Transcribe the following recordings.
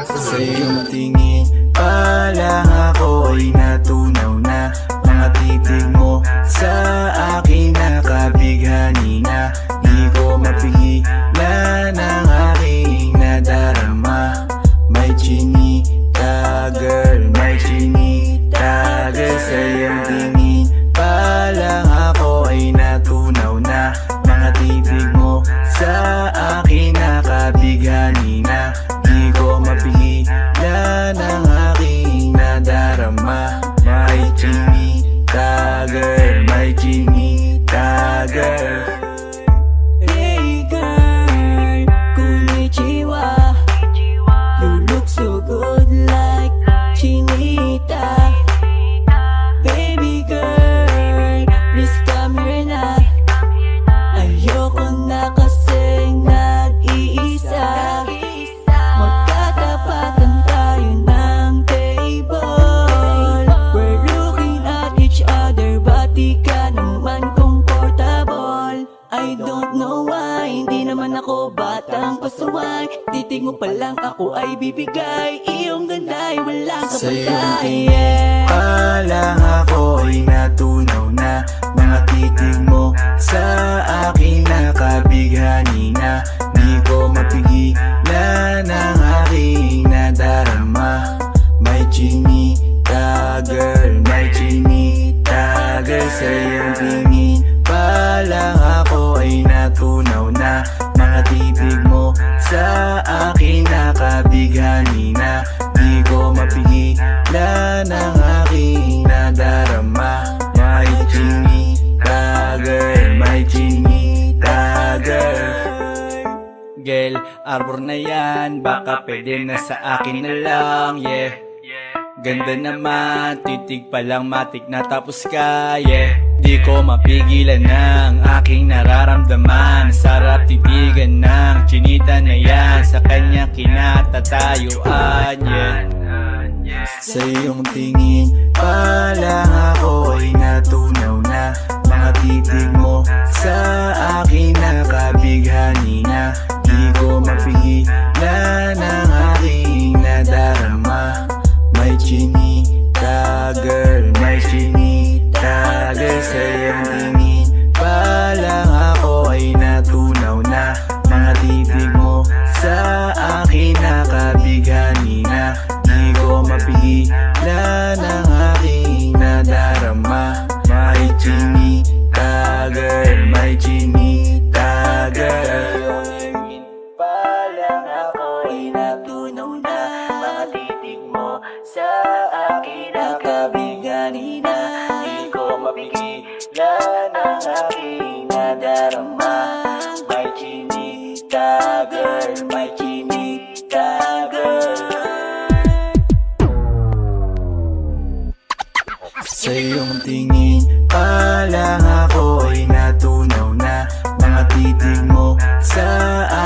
Sa iyong tingin pa lang ako ay natunaw na. Mga titig mo sa akin nakabighani na. Di ko mapigilan ang aking nadarama. May chinita girl, may chinita girl. Sa iyong tingin pa lang ako ay natunaw na. Mga titig mo sa akin nakabighani na. Di ko mapigilan ang aking nadarama. May chinita girl, may chinita girl. Hey girl, konnichiwa. You look so good like chinita. Baby girl, please come here na. Ayoko na kasing nag-iisa. Magkatapatan tayo ng table. We're looking at each other, but di ka naman comfortable. I don't know why, hindi naman ako batang pasaway. Titig mo pa lang ako ay bibigay. Iyong ganda ay walang Sa iyong kapatay. tingin pa lang ako ay natunaw na. Mga titig mo sa akin nakabighani na. Di ko mapigilan ang aking nadarama. May chinita girl, may chinita girl. Sa iyong tingin pa lang ako ay natunaw na. Mga titig mo sa akin nakabighani na. Di ko mapigilan ang aking nadarama. May chinita girl, may chinita girl. Girl, arbor na yan, baka pwede na sa akin na lang, yeah. Ganda naman, titig pa lang matik na tapos ka, yeah. Di ko mapigilan ng aking nararamdaman. Sarap titigan ng chinita na yan. Sa kanya kinatatayuan, yeah. Sa iyong tingin pa lang ako ay natunaw na. Mga titig mo sa akin nakabighani na. Di ko mapigilan ang aking nadarama. May chinita girl, may chinita girl. Sa iyong tingin pa lang ako ay natunaw na. Mga titig mo sa akin nakabighani na. Di ko mapigilan ang aking nadarama. May chinita girl, may chinita girl. Pa lang ako ay natunaw na. Mga titig mo sa akin nakabighani na. Di ko mapigilan ang aking nadarama. May chinita girl, may chinita girl. Sa iyong tingin pa lang ako ay natunaw na. Mga titig mo sa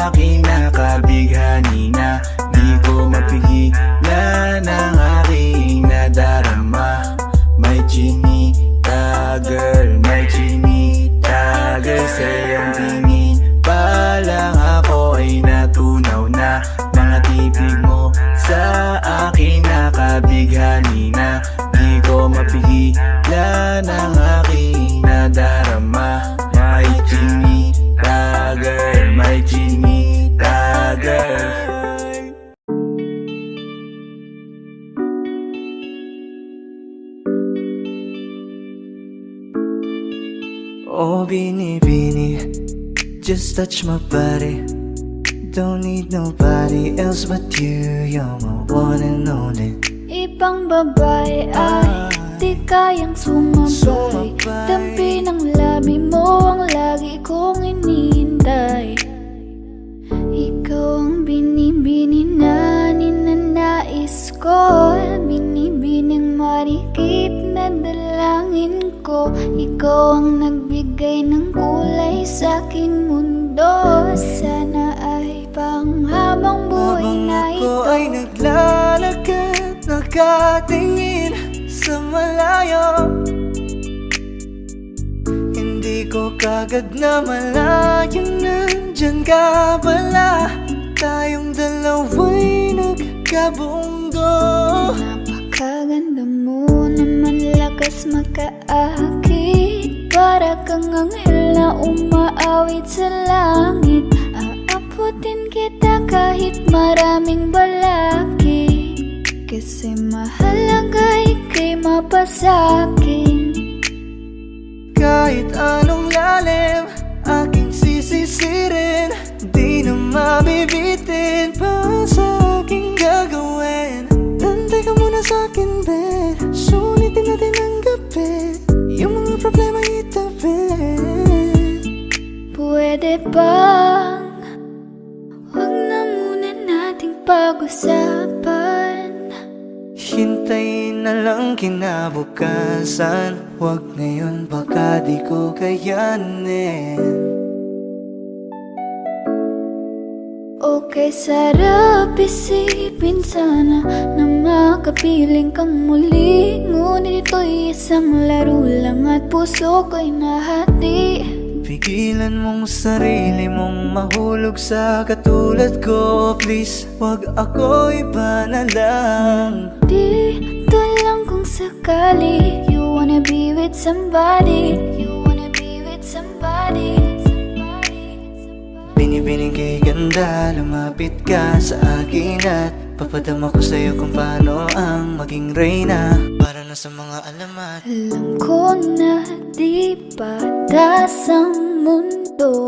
akin nakabighani na. Di ko mapigilan ang aking nadarama. May chinita girl, may chinita girl. Sa iyong tingin pa lang ako ay natunaw na. Mga titig mo sa akin nakabighani na. Di ko mapigilan ang aking nadarama. May chinita girl, may chinita girl. Oh, Bini, just touch my body. Don't need nobody else but you. You're my one and only. Ibang babae ay di kayang sumabay. Dampi ng labi mo ang lagi kong inihintay. Ikaw ang binibini na ninanais ko. Binibining marikit na dalangin ko. Ikaw ang nagbigay ng kulay sa aking mundo. Sana ay panghabang buhay na ito. Habang ako ay naglalakad, nakatingin sa malayo, hindi ko kagad na malayo. Nandyan ka pala, tayong dalawa'y kabunggo. Napakaganda mo naman, lakas makaakit. Para kang anghel na umaawit sa langit. Aabutin kita kahit maraming balakid, kasi mahalaga ika'y mapasakin. Kahit anong lalim, aking sisisirin. Di na mabibitin pa sa aking gagawin. Tantay ka muna sa'kin, be. Sunitin natin ang gabi, yung mga problema itabi. Pwede bang huwag na muna nating pag-usapan? Hintayin na lang kinabukasan. Huwag ngayon, baka di ko kayanin. Okay, sarap isipin sana na makapiling kang muli. Ngunit ito'y isang laro lang at puso ko'y nahati. Pigilan mong sarili mong mahulog sa katulad ko. Please, wag ako iba na lang. Dito lang kung sakali you wanna be with somebody. You wanna be with somebody. Binibining kay ganda, lumapit ka sa akin at papadama ko sa'yo kung paano ang maging reyna. Para na sa mga alamat. Alam ko na di patas ang mundo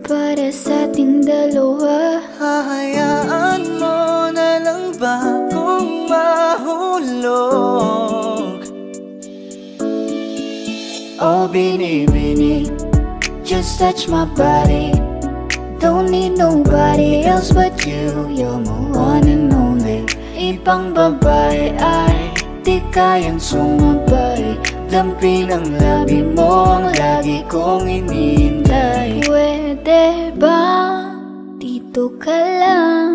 para sa ating dalawa. Hahayaan mo na lang ba kung mahulog? Oh, bini-bini, just touch my body. Don't need nobody else but you. You're my one and only. Ibang babae ay di kayang sumabay. Dampi ng labi mo ang lagi kong inihintay. Pwede ba dito ka lang?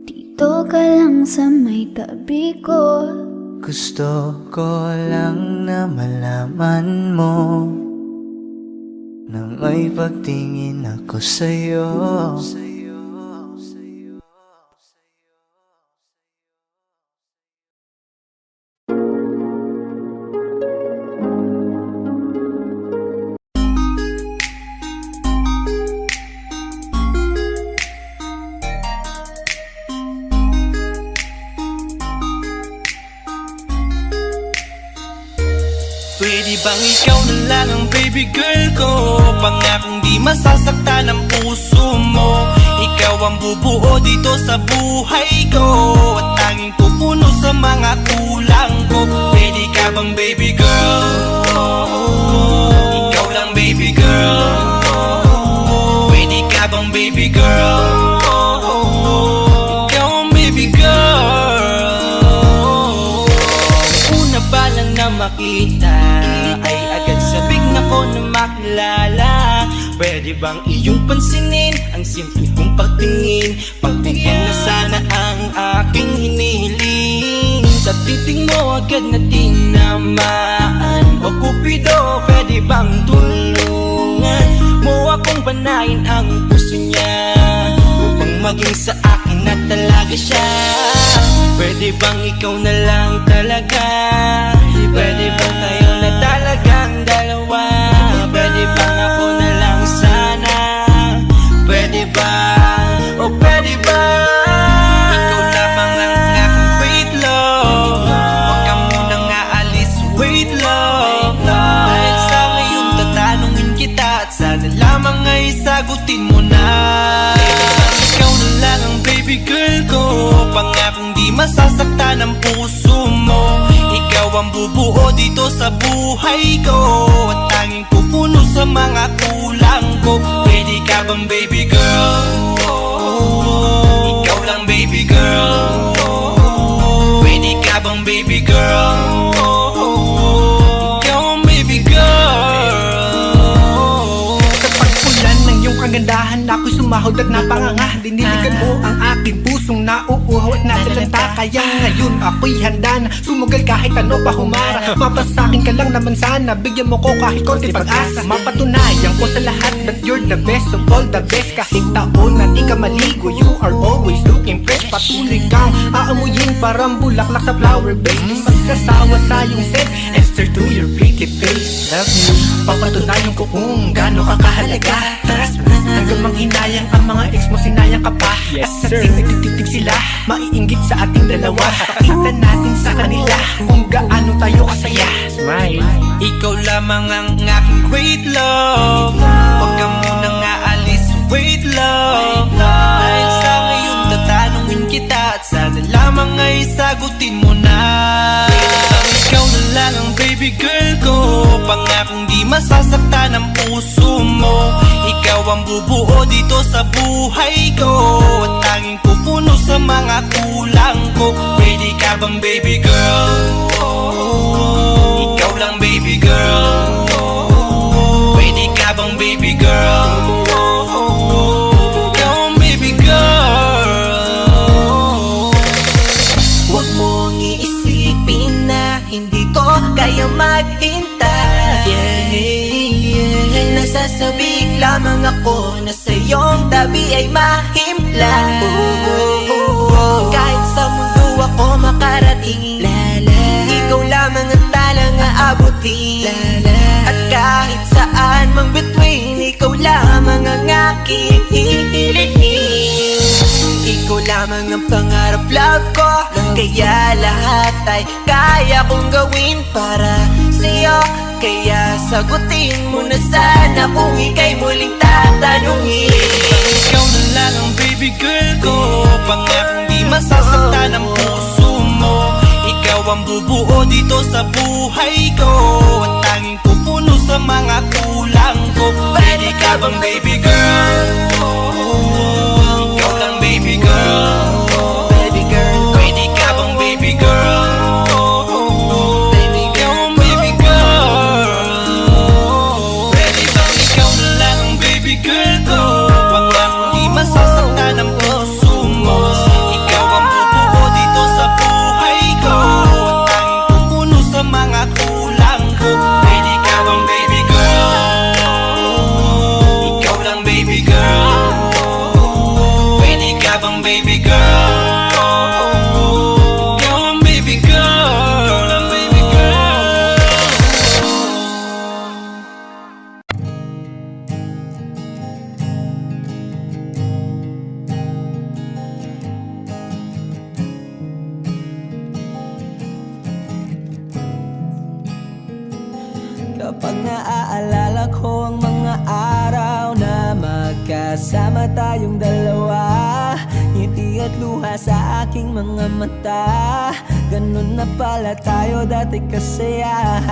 Dito ka lang sa may tabi ko. Gusto ko lang na malaman mo na may pagtingin ako sa'yo. Pwede bang ikaw na lang ang baby girl ko? Pangakong di masasaktan ang puso mo. Ikaw ang bubuo dito sa buhay ko at tanging pupuno sa mga kulang ko. Pwede ka bang baby girl? Ikaw lang baby girl. Pwede ka bang baby girl? Ikaw ang baby girl. Una pa lang na makita ay agad sabik na ko na makilala. Pwede bang iyong pansinin ang simple kong pagtingin? Pagbigyan na sana ang aking hinihiling. Sa titing mo agad na tinamaan. O Cupido, pwede bang tulungan mo akong banayin ang puso niya upang maging sa akin na talaga siya? Pwede bang ikaw na lang talaga? Pwede bang tayo na talagang dalawa? Pwede bang ako na lang sana? Pwede ba? O pwede ba? Ikaw lamang ang aking wait love. Huwag ka munang aalis, wait love. Dahil sa ngayon tatanungin kita at sana lamang ay sagutin mo na. Pwede bang ikaw na lang ang baby girl ko? Pangakong di masasaktan ang puso mo. Ikaw ang bubuo dito sa buhay ko at tanging pupuno sa mga kulang ko. Pwede ka bang baby girl? Ikaw lang baby girl. Pwede ka bang baby girl? Ikaw ang baby girl. Sa pagpulan ng iyong kagandahan, ako'y sumahod at napanganga. Diniligan mo ang aking pusong nauuhaw at natalanta. Kaya ngayon ako'y handa na sumugal kahit ano pa humara. Mapasakin ka lang naman sana, bigyan mo ko kahit konti pag-asa. Mapatunayan ko sa lahat that you're the best of all the best. Kahit taon na di ka maligo, you are always looking patuloy kang aamuyin parang bulaklak sa flower base. Di magsasawa sa iyong scent and stare to your pretty face. Love you, papatunayan ko kung gaano ka kahalaga. Trust me, hanggang manghinayang ang mga ex mo, sinayang ka pa. Yes, At sir. sa nagtitig sila, maiinggit sa ating dalawa. Pakita natin sa kanila kung gaano tayo kasaya. Smile. Ikaw lamang ang aking great love. Huwag ka munang aalis, wait love. Dahil sa ngayon tatanungin kita at sana lamang ay sagutin mo na. Ikaw na lang ang baby girl ko, pangakong di masasaktan ang puso mo. Ikaw ang bubuo dito sa buhay ko, at tanging pupuno sa mga kulang ko. Ready ka bang baby girl? Ikaw lang baby girl. Ready ka bang baby girl? Ikaw ang baby girl. Huwag mong iisipin na hindi ko kaya maghintay. Nasasabik lamang ako na sa iyong tabi ay mahimpla. Kahit sa mundo ako makarating, ikaw lamang ang talang aabutin. At kahit saan mang between, ikaw lamang ang aking hihilihin. Ikaw lamang ang pangarap, love ko, kaya lahat ay kaya kong gawin para sa'yo. Kaya sagutin mo na sana kung ika'y muling tatanungin. Ikaw na lang ang baby girl ko, pangakong di masasaktan ang puso mo. Ikaw ang bubuo dito sa buhay ko, at tanging pupuno sa mga kulang ko. Ready ka bang baby girl? Ikaw lang baby girl. Baby girl, ready ka bang baby girl? Ikaw ang baby girl. Ready bang ikaw na lang ang baby girl ko, pangakong di masasaktan ang puso mo. Ikaw ang bubuo dito sa buhay ko, at tanging pupuno sa mga kulang ko. Ready ka bang baby girl? Ikaw lang baby girl. Ready ka bang baby girl? Ikaw ang baby girl. Ikaw lang baby girl. Kapag naaalala ko ang mga araw na magkasama tayong dalawa, ngiti at luha sa aking mga mata. Ganun na pala tayo dati kasaya.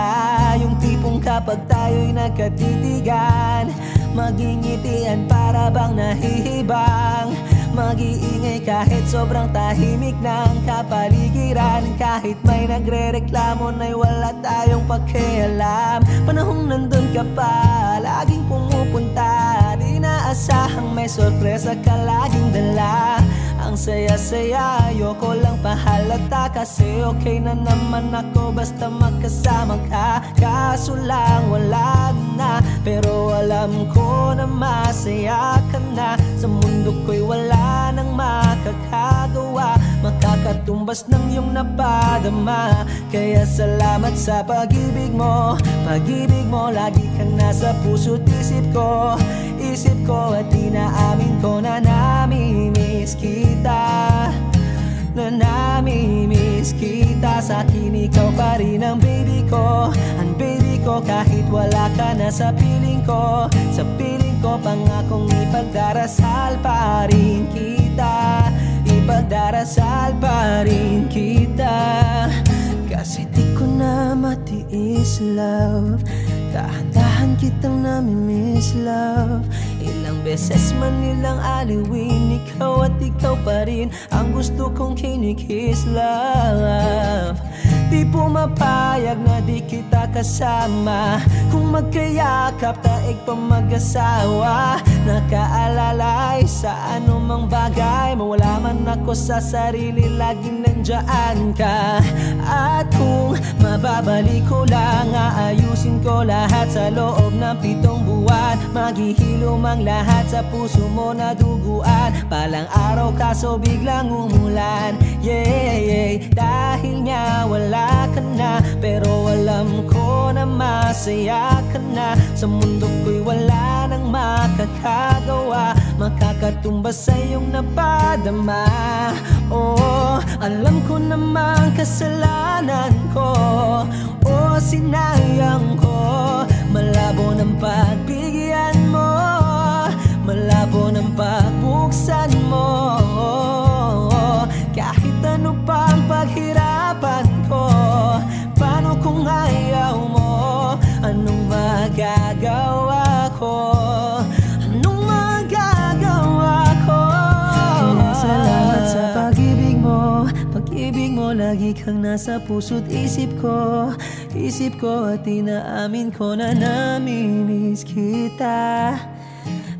Yung tipong kapag tayo'y nagkatitigan, magingitian para bang nahihibang. Mag-iingay kahit sobrang tahimik ng kapaligiran. Kahit may nagre-reklamo na'y wala tayong pakialam. Panahong nandun ka pa, laging pumupunta. Di naasahang may sorpresa ka laging dala. Ang saya-saya, ayoko lang pahalata. Kasi okay na naman ako basta magkasama ka. Kaso lang wala na, pero alam ko na masaya ka na. Sa mundo ko'y wala nang makakagawa, makakatumbas ng iyong napadama. Kaya salamat sa pag-ibig mo. Pag-ibig mo, lagi ka nasa puso't isip ko. Isip ko at inaamin ko na namimiss kita. Na namimiss kita. Sa akin ikaw pa rin ang baby ko. Ang baby ko kahit wala ka na sa piling ko. Sa piling ko pangakong ipagdarasal pa rin kita. Ipagdarasal pa rin kita. Kasi di ko na matiis, love. Dahan-dahan kitang namimiss, love. Ilang beses man nilang aliwin, ikaw at ikaw pa rin ang gusto kong kinikiss, love. Di pumapayag na di kita kasama. Kung magkayakap taig pa mag-asawa, nakaalalay sa anumang bagay Mawala man ako sa sarili, laging nandyan ka. At kung mababalik ko lang, aayusin ko lahat sa loob ng 7 buwan. Maghihilom ang lahat sa puso mo na duguan. Palang araw kaso biglang umulan. Yeah, dahil nga wala ka na, pero alam ko na masaya ka na. Sa mundo ko'y wala nang makakagawa, makakatumbas sa iyong napadama. Oh, alam ko namang kasalanan ko, oh, sinayang ko. Malabo ng pagbigyan mo, malabo ng pagbuksan mo. Kahit ano pang paghirapan ko, paano kung ayaw mo? Anong magagawa ko? Anong magagawa ko? Salamat sa pag-ibig mo. Pag-ibig mo, lagi kang nasa puso't isip ko. Isip ko at inaamin ko na namimiss kita.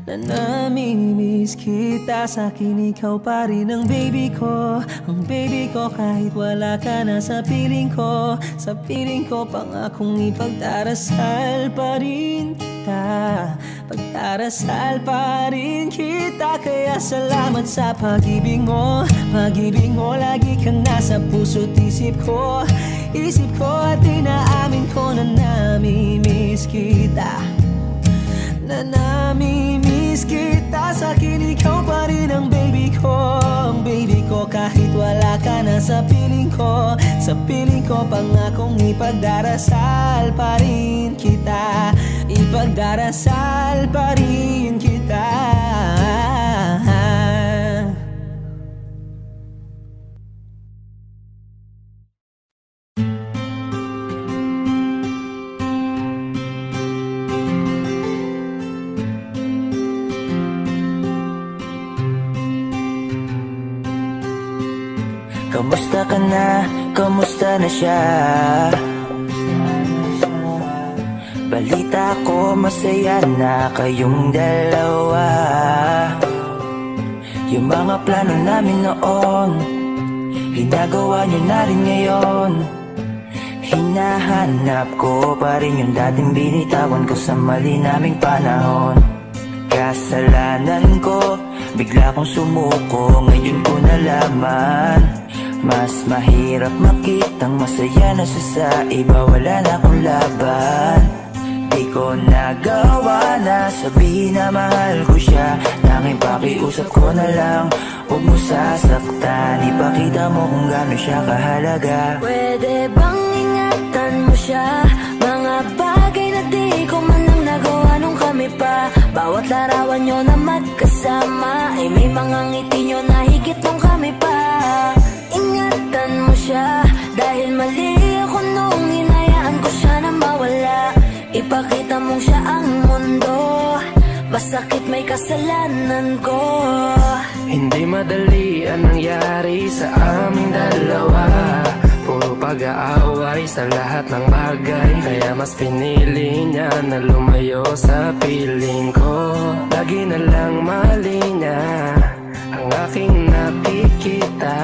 Na namimiss kita. Sa'kin ikaw pa rin ang baby ko. Ang baby ko kahit wala ka na sa piling ko. Sa piling ko pangakong ipagdarasal pa rin kita. Pagdarasal pa rin kita. Kaya salamat sa pag-ibig mo. Pag-ibig mo, lagi kang nasa puso't isip ko. Isip ko at inaamin ko na namimiss kita. Na namimiss kita. Sa'kin ikaw pa rin ang baby ko. Ang baby ko kahit wala ka na sa piling ko. Sa piling ko pangakong ipagdarasal pa rin kita. Ipagdarasal pa rin kita. Kamusta ka na? Kamusta na siya? Balita ko masaya na kayong dalawa. Yung mga plano namin noon, ginagawa niyo na rin ngayon. Hinahanap ko pa rin yung dating binitawan ko sa mali naming panahon. Kasalanan ko, bigla kong sumuko, ngayon ko nalaman. Mas mahirap makitang masaya na siya sa iba, wala na akong laban. Di ko nagawa na sabihin na mahal ko siya. Tanging pakiusap ko na lang, huwag mo sasaktan. Ipakita mo kung gaano siya kahalaga. Pwede bang ingatan mo siya? Mga bagay na di ko man lang nagawa nung kami pa. Bawat larawan nyo na magkasama ay may mga ngiti nyo na higit nung kami pa. Ingatan mo siya, dahil mali ako nung hinayaan ko siya na mawala. Ipakita mong siya ang mundo, masakit may kasalanan ko. Hindi madali ang nangyari sa aming dalawa. Puro pag-aaway sa lahat ng bagay, kaya mas pinili niya na lumayo sa piling ko. Lagi na lang mali niya ang aking nakikita.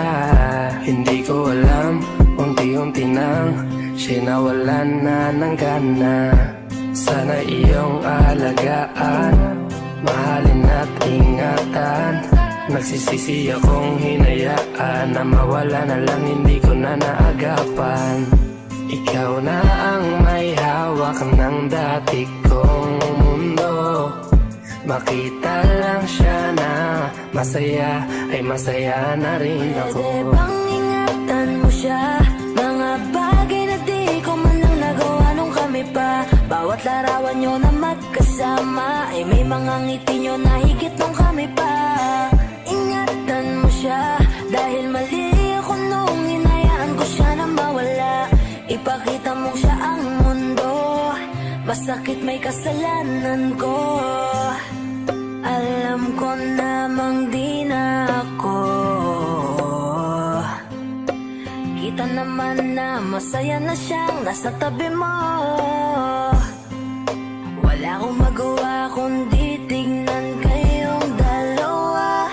Hindi ko alam, unti-unti nang sinawalan na ng gana. Sana iyong alagaan, mahalin at ingatan. Nagsisisi akong hinayaan na mawala na lang, hindi ko na naagapan. Ikaw na ang may hawak ng dati kong mundo. Makita lang siya na masaya, ay masaya na rin ako. Pwede bang ingatan mo siya? Mga bagay na di ko man lang nagawa nung kami pa. Bawat larawan nyo na magkasama ay may mga ngiti nyo na higit nung kami pa. Ingatan mo siya, dahil mali ako nung hinayaan ko siya na mawala. Ipakita mong siya ang mundo, masakit may kasalanan ko. Alam ko namang di na ako. Kita naman na masaya na siyang nasa tabi mo. Wala akong magawa kundi tignan kayong dalawa.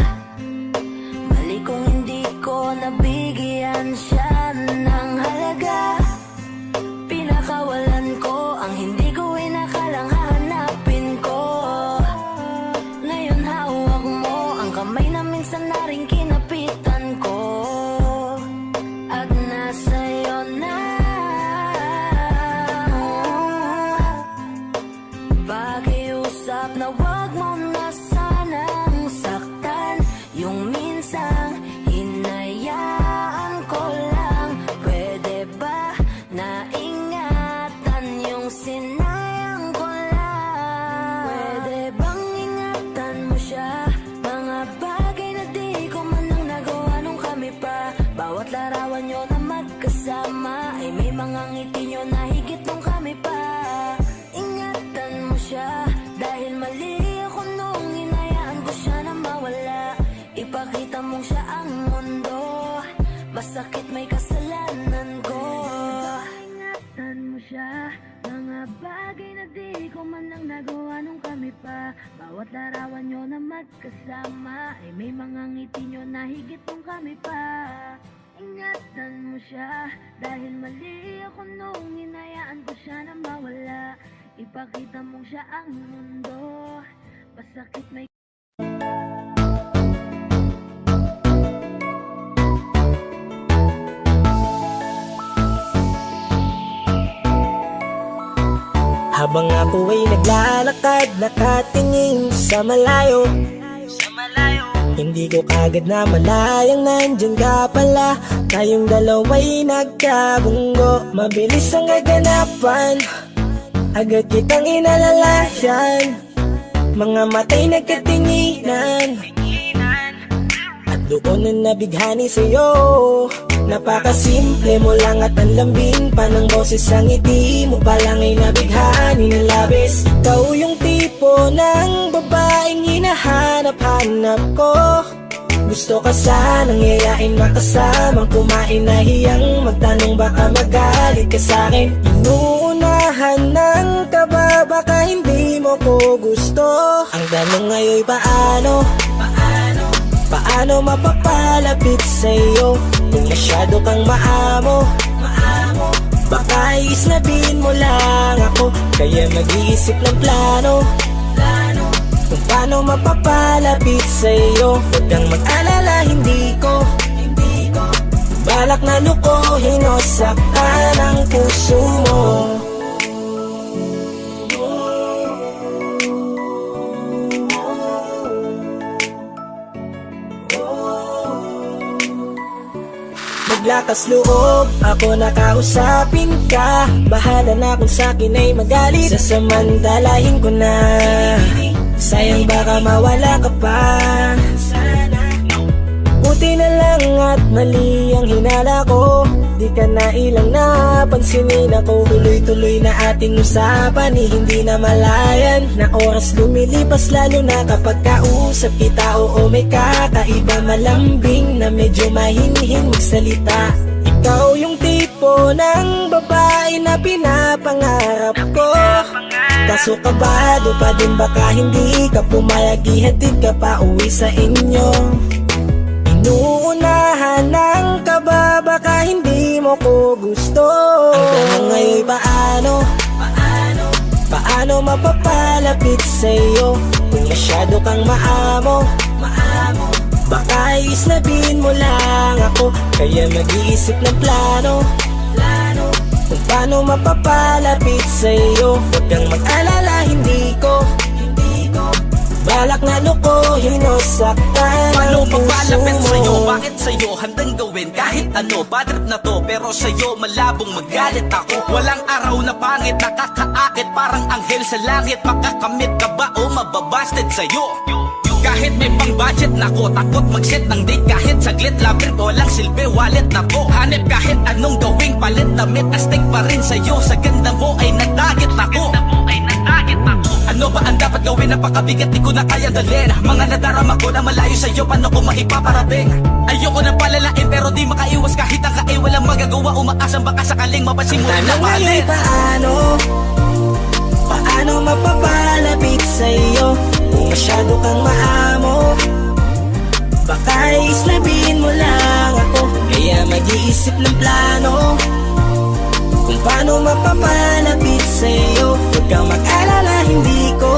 nyo na magkasama ay may mga ngiti nyo na higit mong kami pa. Ingatan mo siya dahil mali ako nung hinayaan ko siya na mawala. Ipakita mong siya ang mundo, pasakit may Habang ako ay naglalakad, nakatingin sa malayo, hindi ko kagad na malayang nandyan ka pala. Tayong dalawa'y nagkabunggo, mabilis ang kaganapan, agad kitang inalalayan. Mga mata'y nagkatinginan, at doon na nabighani sa'yo. Napakasimple mo lang at ang lambing pa ng boses, ang ngiti mo pa lang ay nabighani ng labis. Ikaw yung tipo ng babaeng hinahanap-hanap ko. Gusto ka sanang yayain makasamang kumain, nahiyang magtanong baka magalit ka sa'kin. Inuunahan ng kaba, baka hindi mo ko gusto. Ang tanong ngayon paano? Paano mapapalapit sa'yo kung masyado kang maamo? Baka isnabin mo lang ako, kaya mag-iisip ng plano kung paano mapapalapit sa'yo. Huwag kang mag-alala, hindi ko balak na lukohin o saktan ang puso mo. Maglakas loob, ako nakausapin ka. Bahala na kung sa'kin ay magalit, sasamantalahin ko na. Sayang baka mawala ka pa. Buti na lang at mali ang hinala ko, di ka na ilang napansinin ako. Tuloy-tuloy na ating usapan, hindi na malayan na oras lumilipas, lalo na kapag kausap kita. Oo, may kakaiba, malambing na medyo mahinhin magsalita. Ikaw yung tipo ng babae na pinapangarap ko, kaso kabado pa din baka hindi ka pumayag, ihatid ka pa uwi sa inyo. Inuunahan ng kaba, baka hindi mo ko gusto. Ang tanong ngayon paano? Paano mapapalapit sa'yo kung masyado kang maamo? Baka isnabin mo lang ako, kaya mag-iisip ng plano kung paano mapapalapit sa'yo. Huwag kang mag-alala, hindi ko balak na lukohin o saktan Paano ang puso papalapit sa'yo? mo. Bakit sa'yo handang gawin kahit ano? Bad trip na to, pero sa'yo malabong magalit ako. Walang araw na pangit, nakakaakit parang anghel sa langit. Makakamit ka ba o mababasted sa'yo? Kahit may pang budget na ko, takot mag-set ng date kahit saglit. Labir ko lang silbi, wallet na to. Hanip kahit anong gawing palit, damit astig pa rin sa'yo. Sa ganda mo ay nagdagit ako. Ano ba ang dapat gawin? Napakabigat, di ko na kaya dalhin. Mga nadarama ko na malayo sa'yo, paano ko maipaparating? Ayoko na palalain pero di makaiwas kahit ang kain. Walang magagawa, umaasang baka sakaling mapansin mo rin na Tanong ngayon mahalin. paano mapapalapit sa'yo kung masyado kang maamo? Baka islabin mo lang ako, kaya mag-iisip ng plano kung paano mapapalapit sa'yo. Huwag kang mag-alala, hindi ko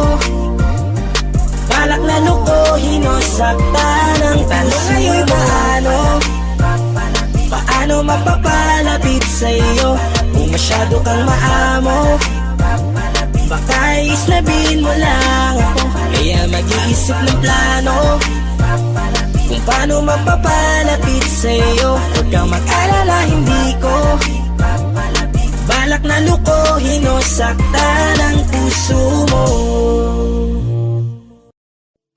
balak na lukohin o saktan ang puso mo. Paano mapapalapit sa'yo kung masyado kang maamo? Baka islabin mo lang ako, kaya mag-iisip ng plano kung paano mapapalapit sa'yo. Huwag kang mag-alala, hindi ko balak na lukohin o saktan ang puso mo.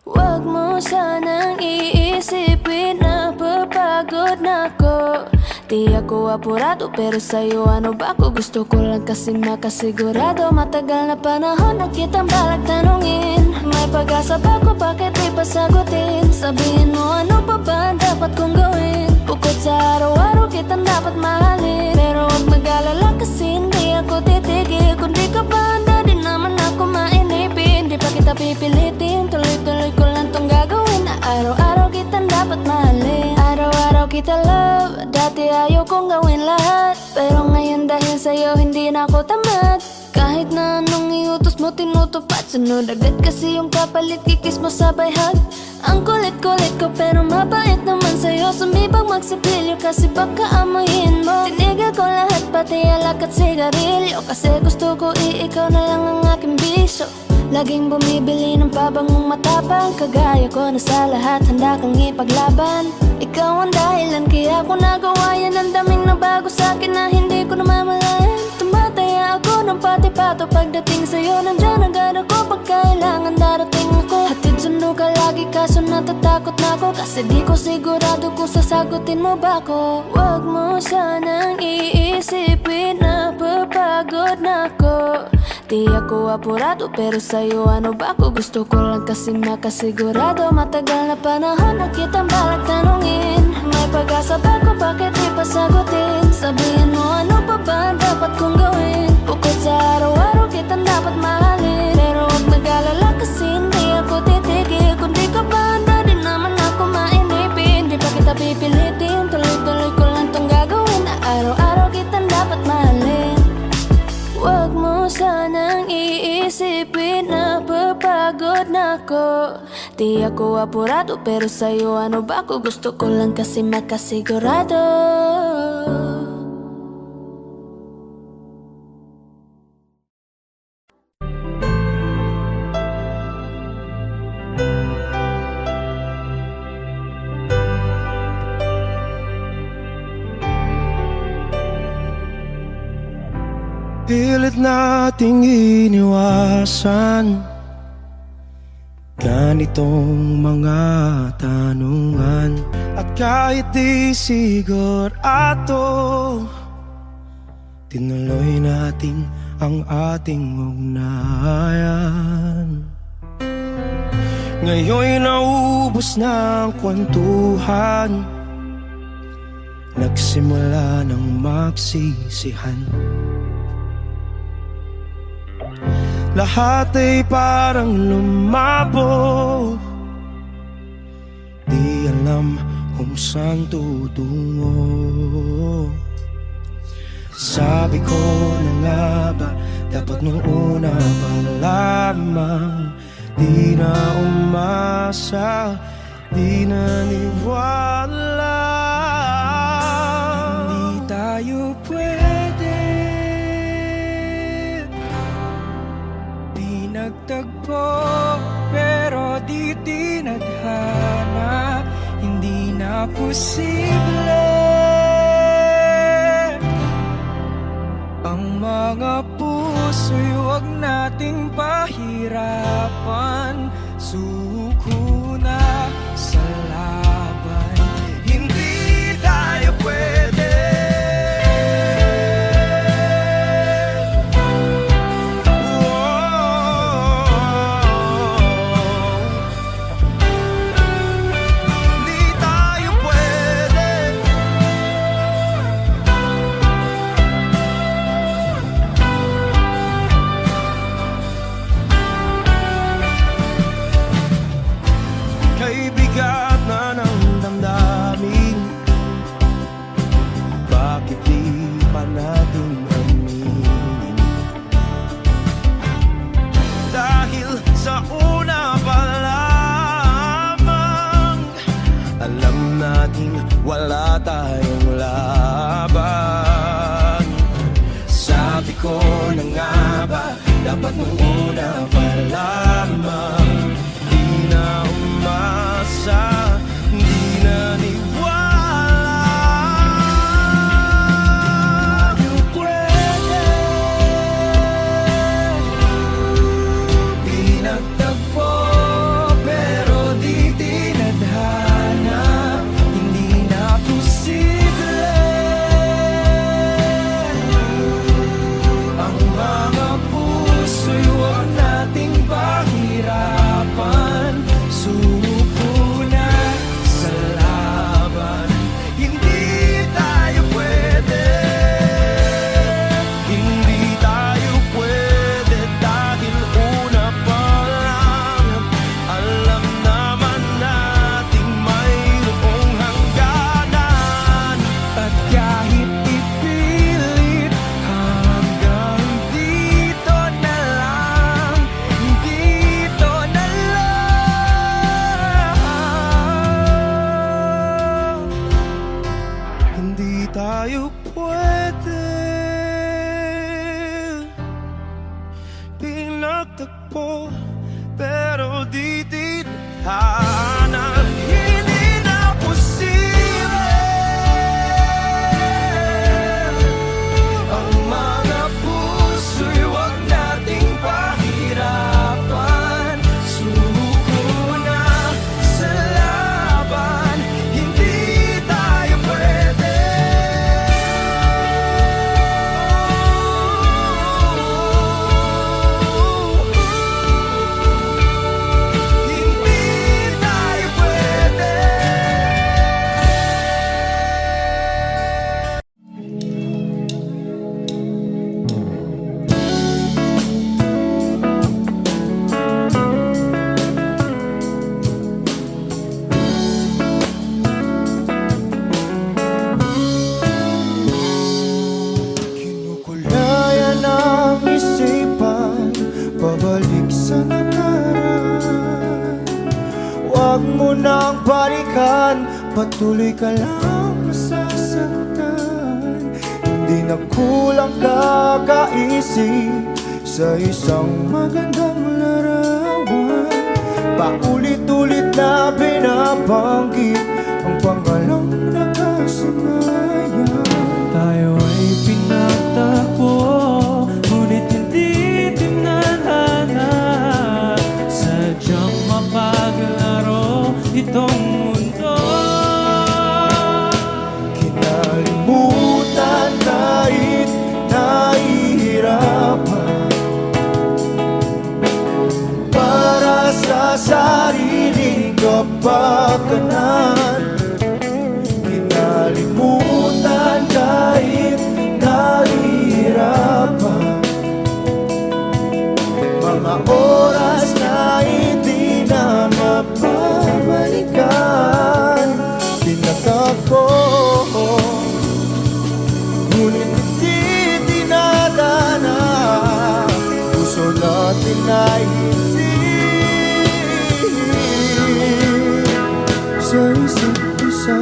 Huwag mo sanang iisipin na papagod na ako. Di ako apurado pero sa'yo ano ba ako? Gusto ko lang kasi makasigurado. Matagal na panahon na kitang balak tanungin. May pag-asa ba ko, bakit di pa sagutin? Sabihin mo ano pa ba ang dapat kong gawin? Bukod sa araw-araw kitang dapat mahalin. Pero huwag mag-alala kasi hindi ako titigil. Kung di ka ba handa, di naman ako mainipin. Di pa kita pipilitin, tuloy-tuloy ko lang kita love. Dati ayaw kong gawin lahat, pero ngayon dahil sa'yo hindi na ako tamad. Kahit na anong iutos mo tinutupad, sunod agad kasi yung kapalit, kikis mo sabay hug. Ang kulit-kulit ko pero mabait naman sa'yo. Sumibang magsipilyo kasi baka amoyin mo. Tinigil ko lahat pati alak at sigarilyo, kasi gusto ko ikaw na lang ang aking bisyo. Laging bumibili ng pabangong matapang, kagaya ko na sa lahat handa kang ipaglaban. Ikaw ang dahilan kaya ko nagawa yan. Ang daming nabago sa'kin na hindi ko namamalayan. Tumataya ako ng pati-pato pagdating sa'yo. Nandyan agad ako pag kailangan darating ako. Hatid sundo ka lagi kaso natatakot na ako, kasi di ko sigurado kung sasagutin mo ba ako. Huwag mo sanang iisipin na papagod na ako. Di ako apurado pero sa'yo ano ba ako? Gusto ko lang kasi makasigurado. Matagal na panahon na kitang balak tanungin. May pag-asa ba ko, bakit di pa sagutin? Sabihin mo ano pa ba ang dapat kong gawin? Bukod sa araw-araw kitang dapat mahalin, pero huwag mag-alala kasi hindi ako titigil. Kung di ka ba handa din naman ako mainipin. Di pa kita pipilitin, tuloy-tuloy ko lang tong gagawin. Na araw-araw kitang dapat mahalin. Huwag mo sanang iisipin na papagod na ako. Di ako apurado pero sa'yo ano ba ako? Gusto ko lang kasi makasigurado. Pilit nating iniwasan ganitong mga tanungan. At kahit di sigurado, tinuloy natin ang ating ugnayan. Ngayon'y naubos na ang kwentuhan, nagsimula ng magsisihan. Lahat ay parang lumabo, di alam kung saan tutungo. Sabi ko na nga ba, dapat nung una pa lamang. Di na umasa, di naniwala. Hindi tayo pwede, di nagtagpo, pero di tinadhana. Hindi na posible ang mga puso'y huwag nating pahirapan. Suko na sa laban, hindi tayo pwede. Hindi tayo pwede. Kay bigat na ng damdamin, bakit di pa natin aminin? Dahil sa una pa lamang, alam nating wala tayong laban. Sabi ko na nga ba, dapat nung una pa lamang. Di na umasa, di naniwala. Tayo pwede, di nagtagpo, pero di tinadhana. Hindi na posible ang mga puso'y huwag nating pahirapan. na hindi na posible ang mga puso'y wag nating pahirapan. Sumuko na sa laban, hindi tayo pwede. Hindi tayo pwede. Kinukulayan ang isipan, pabalik sa nakaraan. Huwag mo nang balikan, patuloy ka lang masasaktan. Hindi na kulang kakaisip sa isang magandang larawan. Paulit-ulit na binabanggit ang pangalang nakasanayan. Tayo ay pinagtagpo, ngunit hindi tinadhana. Sadyang mapaglaro itong mundo. Kinalimutan kahit nahihirapan, para sa sariling kapakanan. Kinalimutan kahit nahihirapan, mga oras na hindi na mapabalikan. Tinatako, ngunit hindi dinadana. Puso natin ay hindi sa isa't isa.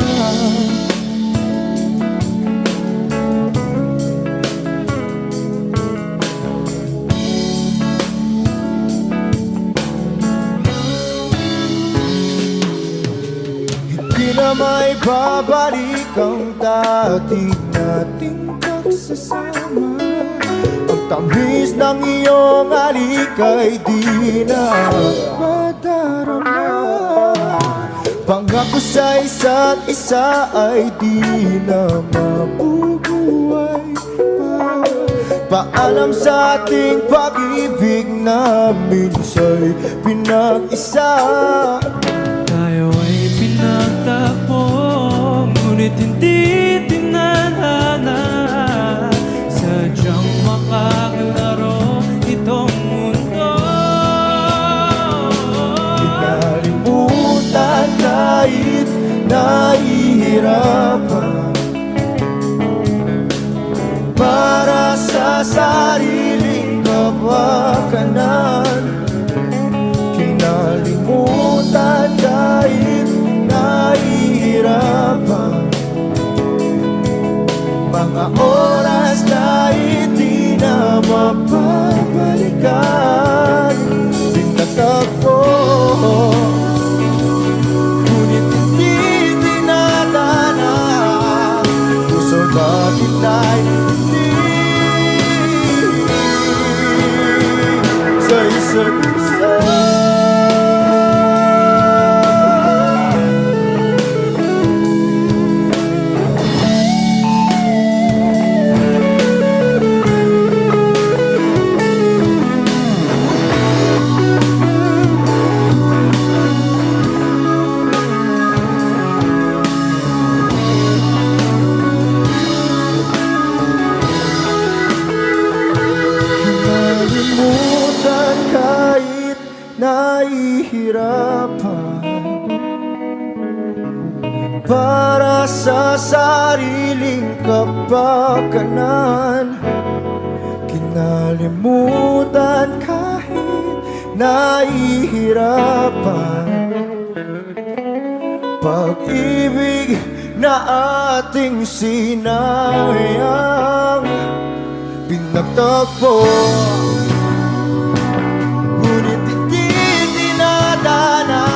Hindi na may babalik ang dati nating pagsasama. Ang tamis ng iyong halik ay di na madarama. Pangako sa isa't isa ay di na mabubuhay pa. Paalam sa ating pag-ibig na minsa'y pinag-isa. Tayo ay pinagtagpo, ngunit hindi tinadhana. Sadyang makaglaro itong mundo. Kinalimutan kahit nahihirapan, para sa sariling kapakanan. Kinalimutan kahit nahihirapan, mga oras na hindi na mapabalikan. Tinatagpo, ngunit hindi dinadana. Puso natin ay hindi sa isa't isa. Kinalimutan kahit nahihirapan, para sa sariling kapakanan. Kinalimutan kahit nahihirapan, pag-ibig na ating sinayang. Pinagtagpo, ngunit hindi dinadana.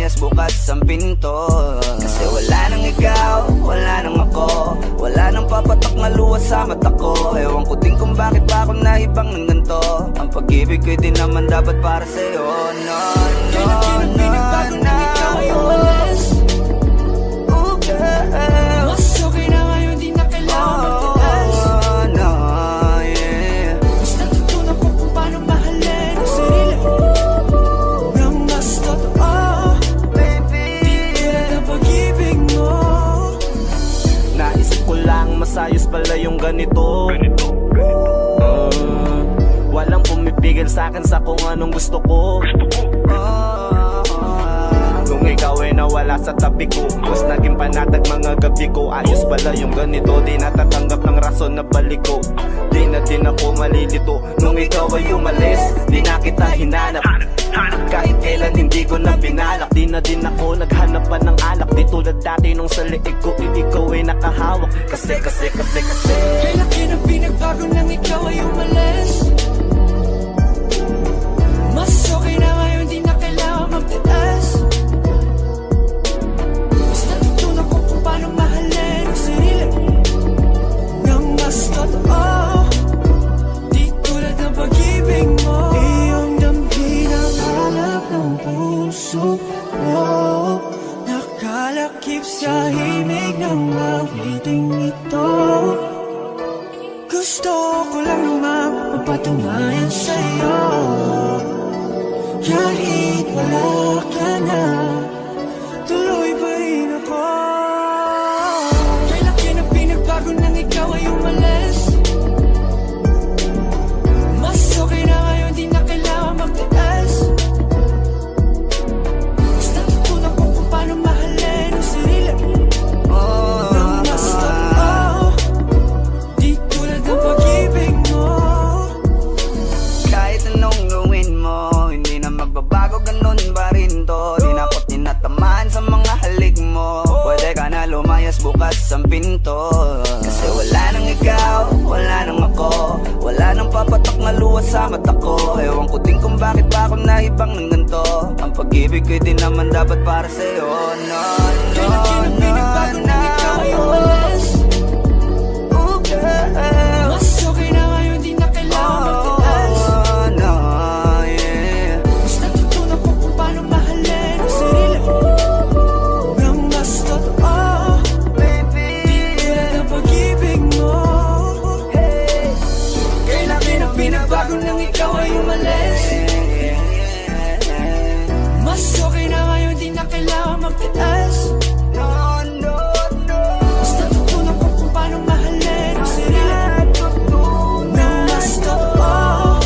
lumayas bukas ang pinto. Kasi wala nang ikaw, wala nang ako, wala nang papatak na luha sa mata ko. Ewan ko din kung bakit pa ako naibang ng ganito. Ang pag-ibig ko'y di naman dapat para sa'yo. No, no, Kailan pinagbago nang ikaw ay umalis? Oh, girl. Mas okay na ngayon, di na kailangan magtaas. Oh, no, yeah. Mas natutunan ko kung paano mahalin ang sarili nang mas totoo. Baby, Di tulad ng pag-ibig mo. naisip ko lang masayos pala yung ganito. Walang pumipigil sa'kin sa kung anong gusto ko. Nung ikaw ay nawala sa tabi ko, mas naging panatag mga gabi ko. Ayos pala yung ganito, di natatanggap ng rason na balik ko. Di na din ako malilito. Nung ikaw ay umalis, di na kita hinanap. Kahit kailan hindi ko na binalak. Di na din ako naghanap pa ng alak. Di tulad dati nung sa liig ko, ikaw ay nakahawak. Kasi Kailan kinang pinagbago nang ikaw ay umalis? Mas okay na ngayon, di na kailangan magtaas. Mas natutunan ko kung paano mahalin ang sarili nang mas totoo. Di tulad ng pag-ibig mo. Iyong damhin ang hanap ng puso mo. Nakalakip sa himig ng awiting ito. Gusto ko lang naman mapatunayan sa'yo. Kahit wala ka na, tuloy pa rin ako. Kailan kinang pinagbago nang ikaw ay umalis? Mas okay na ngayon, di na kailangan magtaas. Mas natutunan ko kung paano mahalin ang sarili nang mas totoo. Di tulad ng pag-ibig mo. kahit anong gawin mo, hindi na magbabago, ganun pa rin to. Di na ako tinatamaan sa mga halik mo. Pwede ka na lumayas bukas ang pinto. Kasi wala nang ikaw, wala nang ako, wala nang papatak na luha sa mata ko. Ewan ko din kung bakit pa ako naibang ng ganito. Ang pag-ibig ko'y di naman dapat para sa'yo. No, no, Kailan kinang pinagbago nang ikaw ay umalis? Oh, girl. Mas okay na ngayon, di na kailangan magtaas. Oh, no, yeah. Mas natutunan ko kung paano mahalin ang sarili nang mas totoo. Baby, Di tulad ng pag-ibig mo. Kailan kinang pinagbago nang ikaw ay umalis? Mas okay na ngayon, di na kailangan magtaas. no, no, no. Mas natutunan ko kung paano mahalin ang sarili nang mas totoo.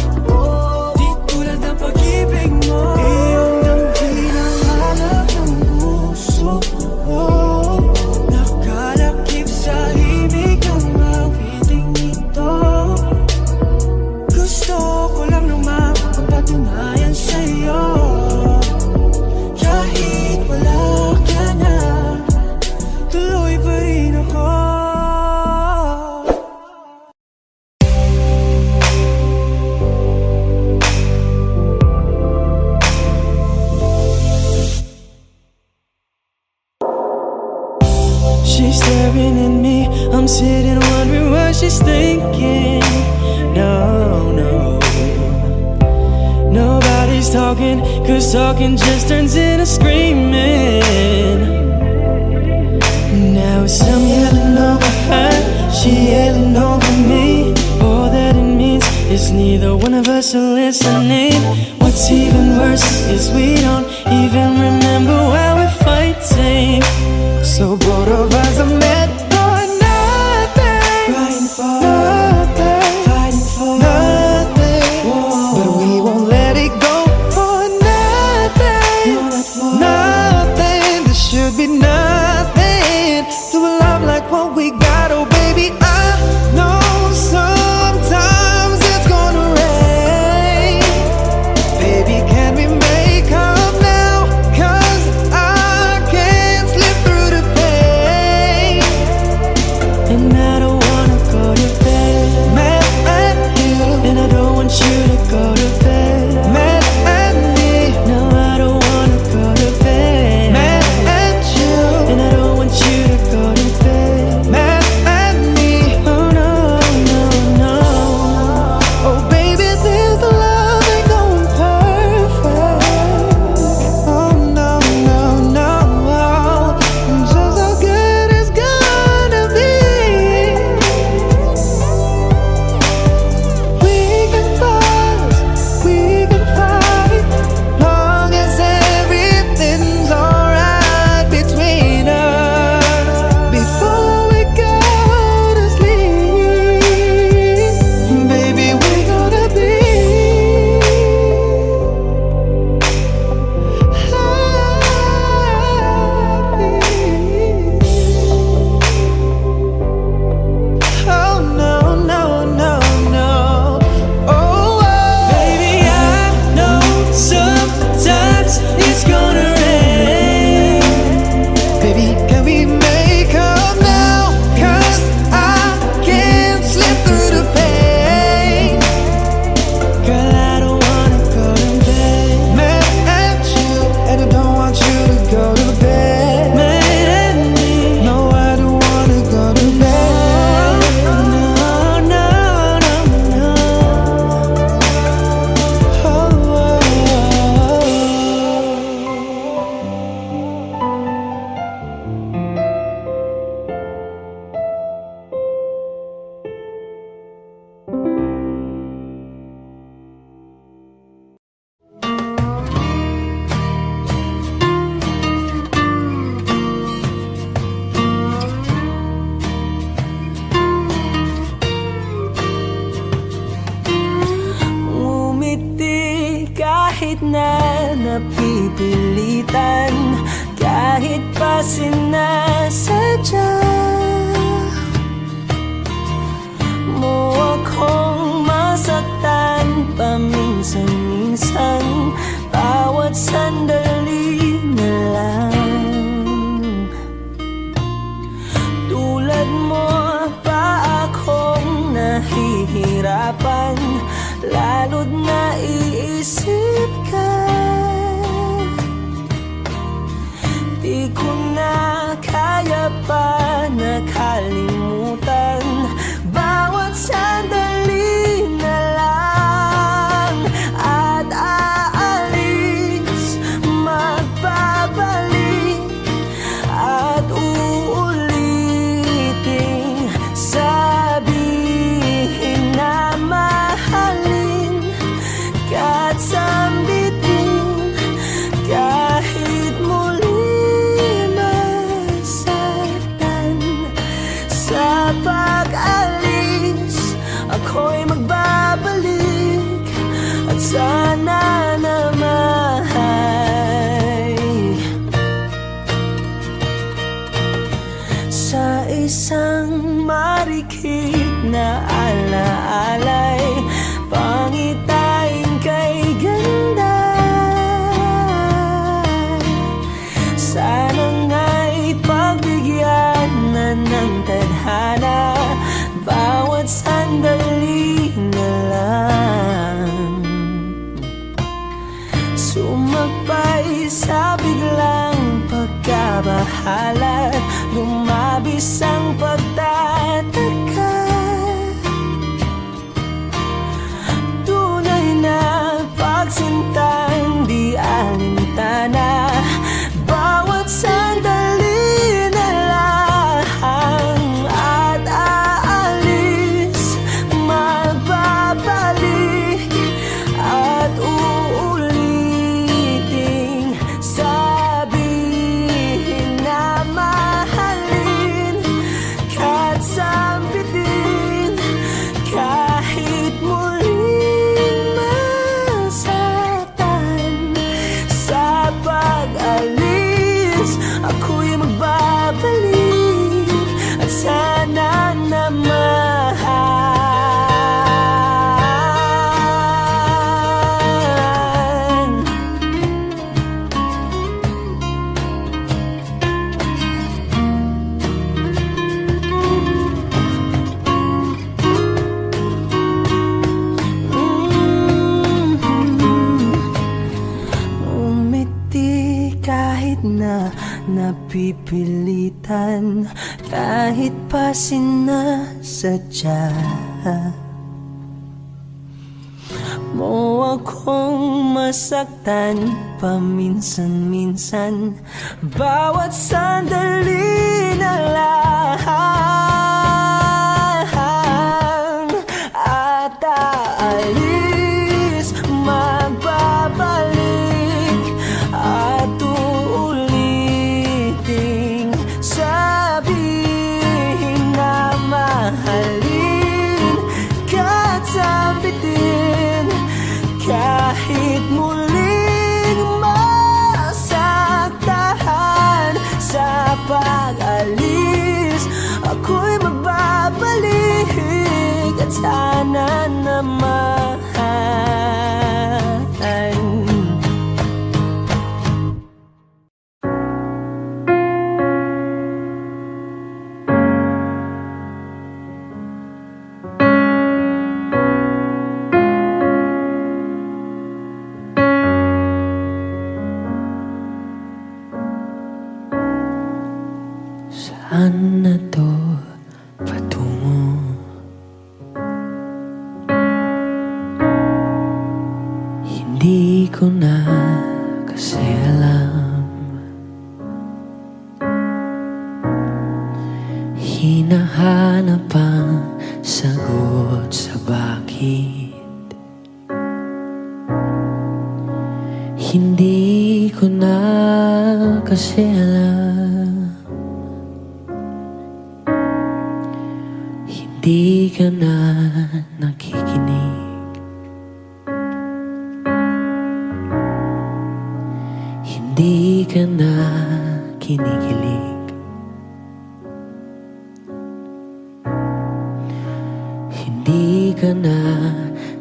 Di tulad ng pag-ibig mo. Iyong damhin ang hanap ng puso mo. Nakalakip sa himig ng awiting ito. Gusto ko lang naman mapatunayan sa'yo. Kahit wala ka na, tuloy pa rin ako. She's staring at me, I'm sitting wondering what she's thinking. No, no, nobody's talking, cause talking just turns into screaming. Now it's I'm yelling over her, she yelling over me. All that it means is neither one of us are listening. What's even worse is we don't even remember why we're fighting. So both of us are meant for nothing. Fighting for nothing. Fighting for nothing. Whoa. But we won't let it go for nothing. No, not for nothing. There should be nothing to a love like what we got. Oh baby, I know sometimes it's gonna rain. Baby, can we make up? napipilitan kahit pa sinasadya mo akong masaktan paminsan-minsan, bawat sandali na lang. Tulad mo pa akong nahihirapan, lalo't naiisip ka. Di ko na kaya pa nakalimutan bawat sandali na lang. At aalis, magbabalik at uulitin, sabihin na mahalin ka't sambitin kahit muli masaktan. Sa pag-alis, ako'y magbabalik at sana naman sa isang marikit na alaalay, pangitain kay ganda. Sana nga'y pagbigyan na ng tadhana bawat sandali na lang. Sumakbay sa biglang pagkabahala, lumabis ang pagtataka. Tunay na pagsintang di alintana, bawat sandali na lang. At aalis, magbabalik at uulitin, sabihin na mahalin ka't sambitin kahit muling masaktan. Sa pag-alis, ako'y magbabalik at sana naman umiti kahit na napipilitan, kahit pa sinasadya mo akong masaktan paminsan-minsan, bawat sandali na lang. At aalis, magbabalik at uulitin, sabihin na mahalin ka't sambitin kahit muling masaktan. Sa pag-alis, ako'y magbabalik at sana naman saan na to patungo? Hindi ko na kasi alam. Hinahanap ang sagot sa bakit. Hindi ko na kasi alam. Di ka na nakikinig. Hindi ka na kinikilig. Hindi ka na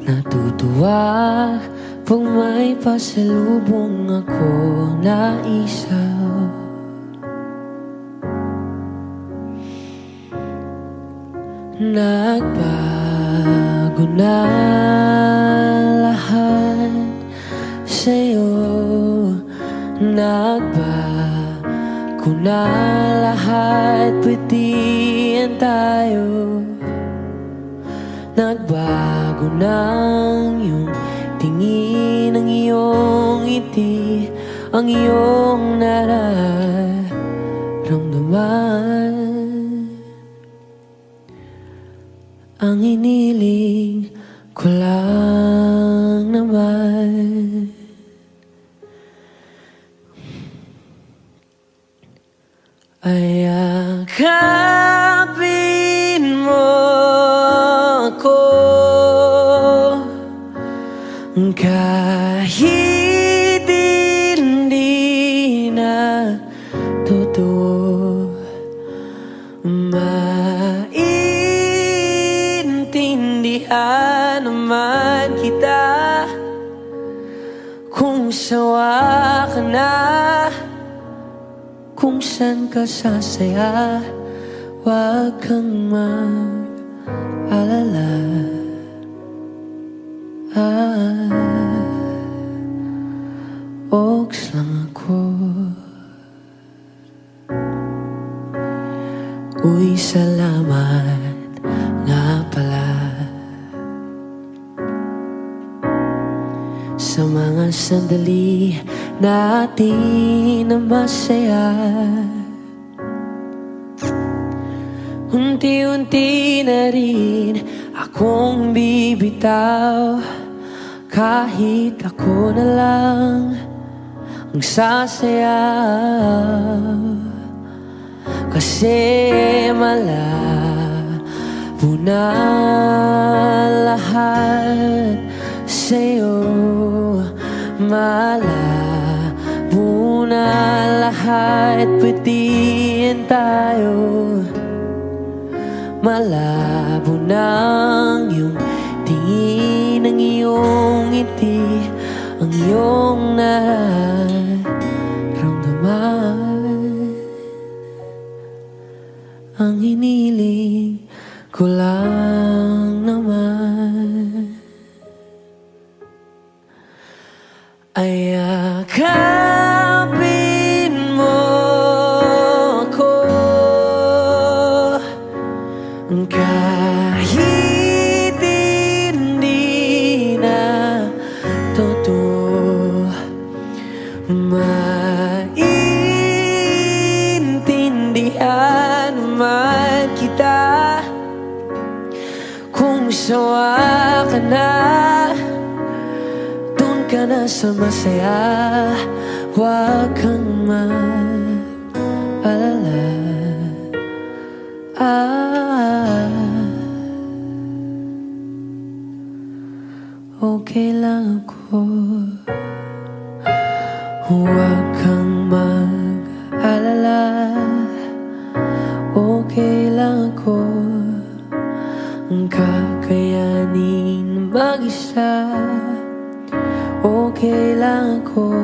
natutuwa pag may pasalubong ako na isaw. Nagbago na lahat sa'yo. Nagbago na lahat, pwede yan tayo. Nagbago na ang iyong tingin, ang iyong ngiti, ang iyong nararamdaman. Ang iniling ko lang naman ay yakapin mo ako kahit hindi na totoo. Maintindihan naman kita kung sawa ka na, kung saan ka sasaya. Huwag kang mag-alala. Oaks lang ako. Uy, salamat nga pala sa mga sandali natin na masaya. Unti-unti na rin akong bibitaw, kahit ako na lang ang sasayaw. Kasi malabo na lahat sa'yo. Malabo na lahat, pwede yan tayo. Malabo na ang iyong tingin, ang iyong ngiti, ang iyong nararamdaman. Ang hiniling ko lang naman ay yakapin mo ako kahit hindi na totoo. Maintindihan naman kita kung sawa ka na, doon ka na sa masaya. Huwag kang mag-alala. Okay lang ako. Huwag kang mag-alala. Okay lang ako. Ang kakayanin mag-isa. Okay lang ako.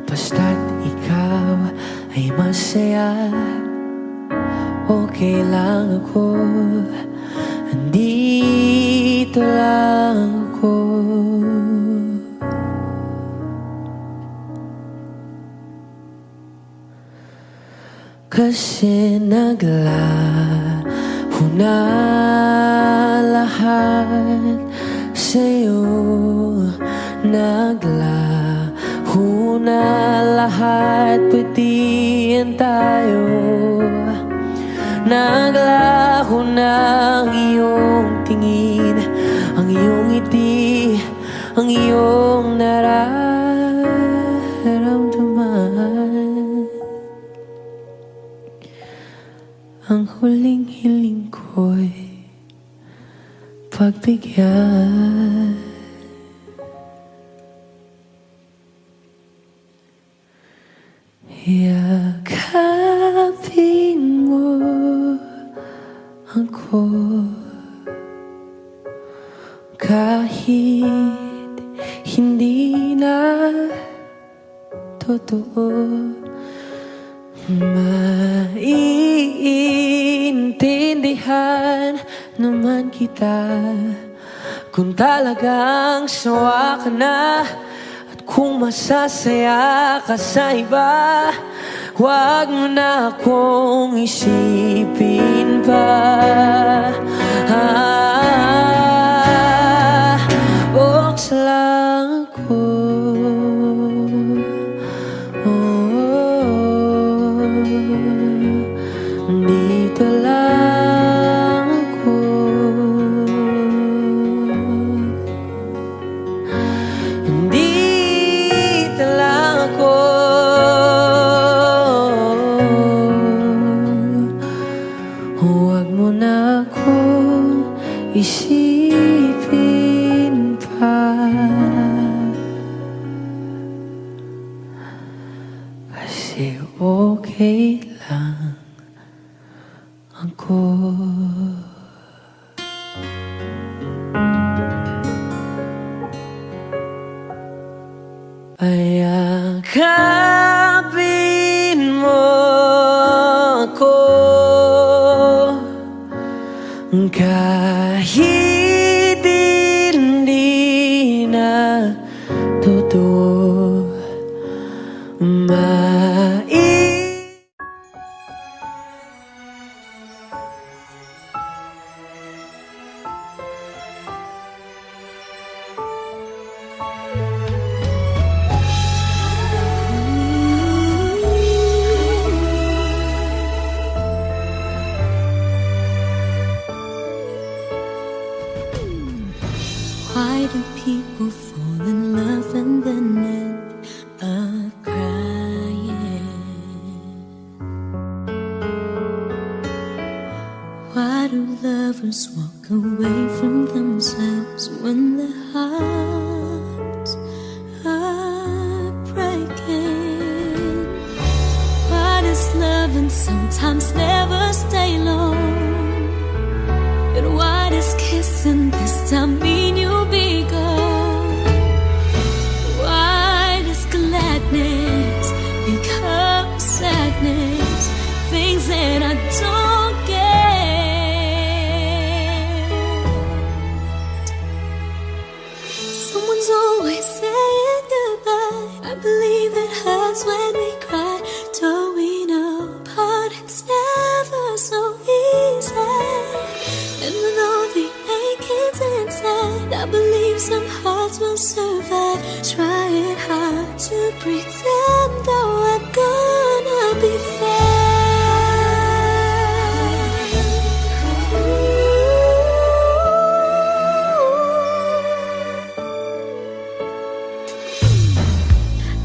Basta't ikaw ay masaya. Okay lang ako. Andito lang ako. Kasi naglaho na lahat sa'yo. Naglaho na lahat, pwede yan tayo. Naglaho na ang iyong tingin, ang iyong ngiti, ang iyong nararamdaman. Ang huling hiling ko'y pagbigyan. Yakapin mo ako kahit hindi na totoo. Maiintindihan naman kita kung talagang sawa ka na. At kung masasaya ka sa iba, huwag mo na akong isipin pa. Buksa lang ako. Dito lang ako. Dito lang ako. Huwag mo na akong isipin pa. Kasi okay lang ako. Ayakapin mo ako kahit hindi na totoo. Why do people fall in love and then end up crying? Why do lovers walk away from themselves when their hearts are breaking? Why does loving sometimes never stay long? And why does kissing this time mean you'll be gone? Why does gladness become sadness? Things that I don't get. Someone's always saying goodbye. I believe it hurts when we cry. Towing apart, it's never so easy. And with all the achings inside, I believe some hearts will survive. Trying hard to pretend though I'm gonna be fine.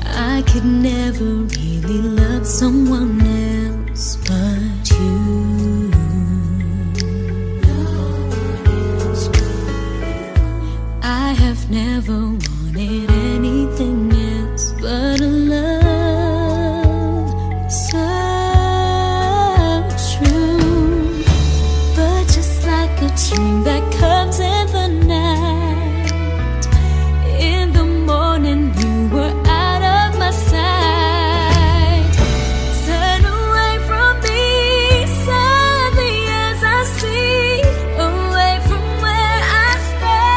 I could never really love someone else but you. I have never wanted anything else but a love so true. But just like a dream that comes in the night, in the morning you were out of my sight. Turn away from me, sadly as I see, away from where I stand.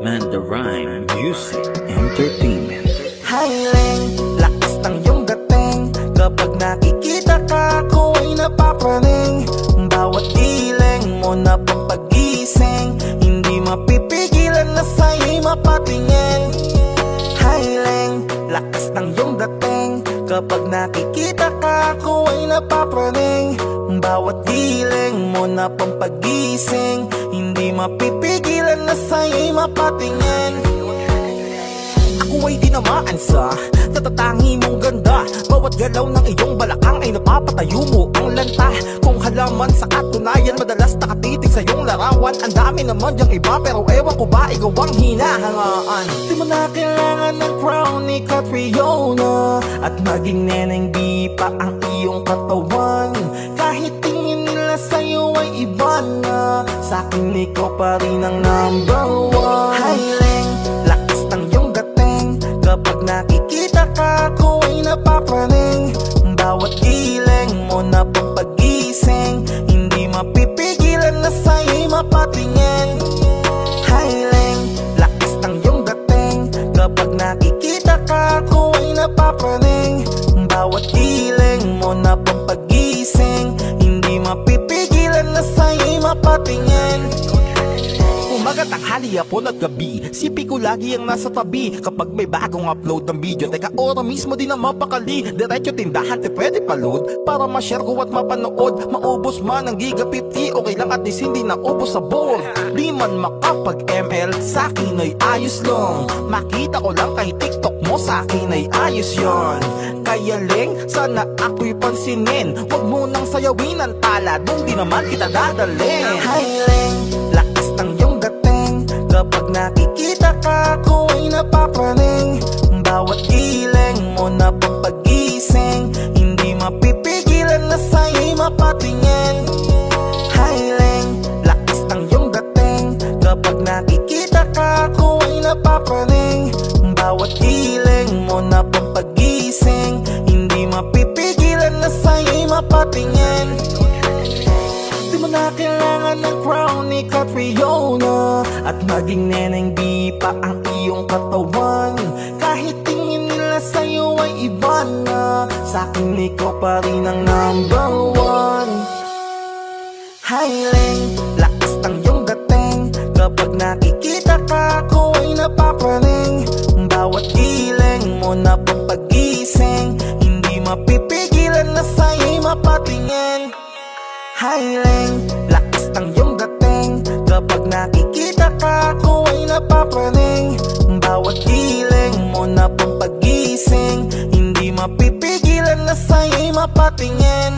Man the Rhyme Music Entertainment. Highland, lakas ng iyong dating. Kapag nakikita ka, ako ay napapraning. Bawat giling mo na pampagising, hindi mapipigilan na sa'yo'y mapatingin. Highland, lakas ng iyong dating. Kapag nakikita ka, ako ay napapraning. Bawat giling mo na pampagising, hindi mapipigilan na sa'yo'y mapatingin. Ako ay tinamaan sa tatatangi mong ganda. Bawat galaw ng iyong balakang ay napapatayo mo ang lanta. Kung halaman sa katunayan, madalas nakatitig sa iyong larawan. Ang dami naman diyang iba, pero ewan ko ba ikaw ang hinahangaan. Di mo na kailangan ng crown ni Catriona, at maging neneng di pa ang iyong katawan. Kahit tingin nila sa'yo ay iba na, sa'kin ikaw pa rin ang number one. Highland, lakas ng iyong dating. Kapag nakikita ka, ako ay napapraning. Bawat giling mo na pampagising, hindi mapipigilan na sa'yo'y mapatingin. Highland, lakas ng iyong dating. Kapag nakikita ka, ako ay napapraning. Bawat giling mo na pampagising, hindi mapipigilan na sa'yo'y mapatingin. Umaga, tanghali, hapon at gabi, sipi ko lagi ang nasa tabi. Kapag may bagong upload ng video, teka ora mismo din ang mapakali. Diretso tindahan, te pwede pa-load para ma-share ko at mapanood. Maubos man ang giga 50, okay lang at least hindi na ubos sa board. Di man makapag-ML, sa'kin ay ayos lang. Makita ko lang kay TikTok mo, sa'kin ay ayos yon. Kaya Leng, sana ako'y pansinin. Huwag mo nang sayawin ang tala, dun di naman kita dadalhin. Hi Leng, lakas ng iyong dating. Kapag nakikita ka, ako ay napapraning. Bawat giling mo na pampagising, hindi mapipigilan na sa'yo'y mapatingin. Highland, lakas ng iyong dating. Kapag nakikita ka, ako ay napapraning. Bawat giling mo na pampagising, hindi mapipigilan na sa'yo'y mapatingin. Di mo na kailangan ng crown ni Catriona, at maging neneng di pa ang iyong katawan. Kahit tingin nila sa'yo ay iba na, sa'kin ikaw pa rin ang number one. Highland, lakas ng iyong dating. Kapag nakikita ka, ako ay napapraning. Bawat giling mo na pampagising, hindi mapipigilan na sa'yo'y mapatingin. Highland, lakas ng iyong dating. Kapag nakikita ka, ako ay napapraning. Bawat giling mo na pampagising, hindi mapipigilan na sa'yo'y mapatingin.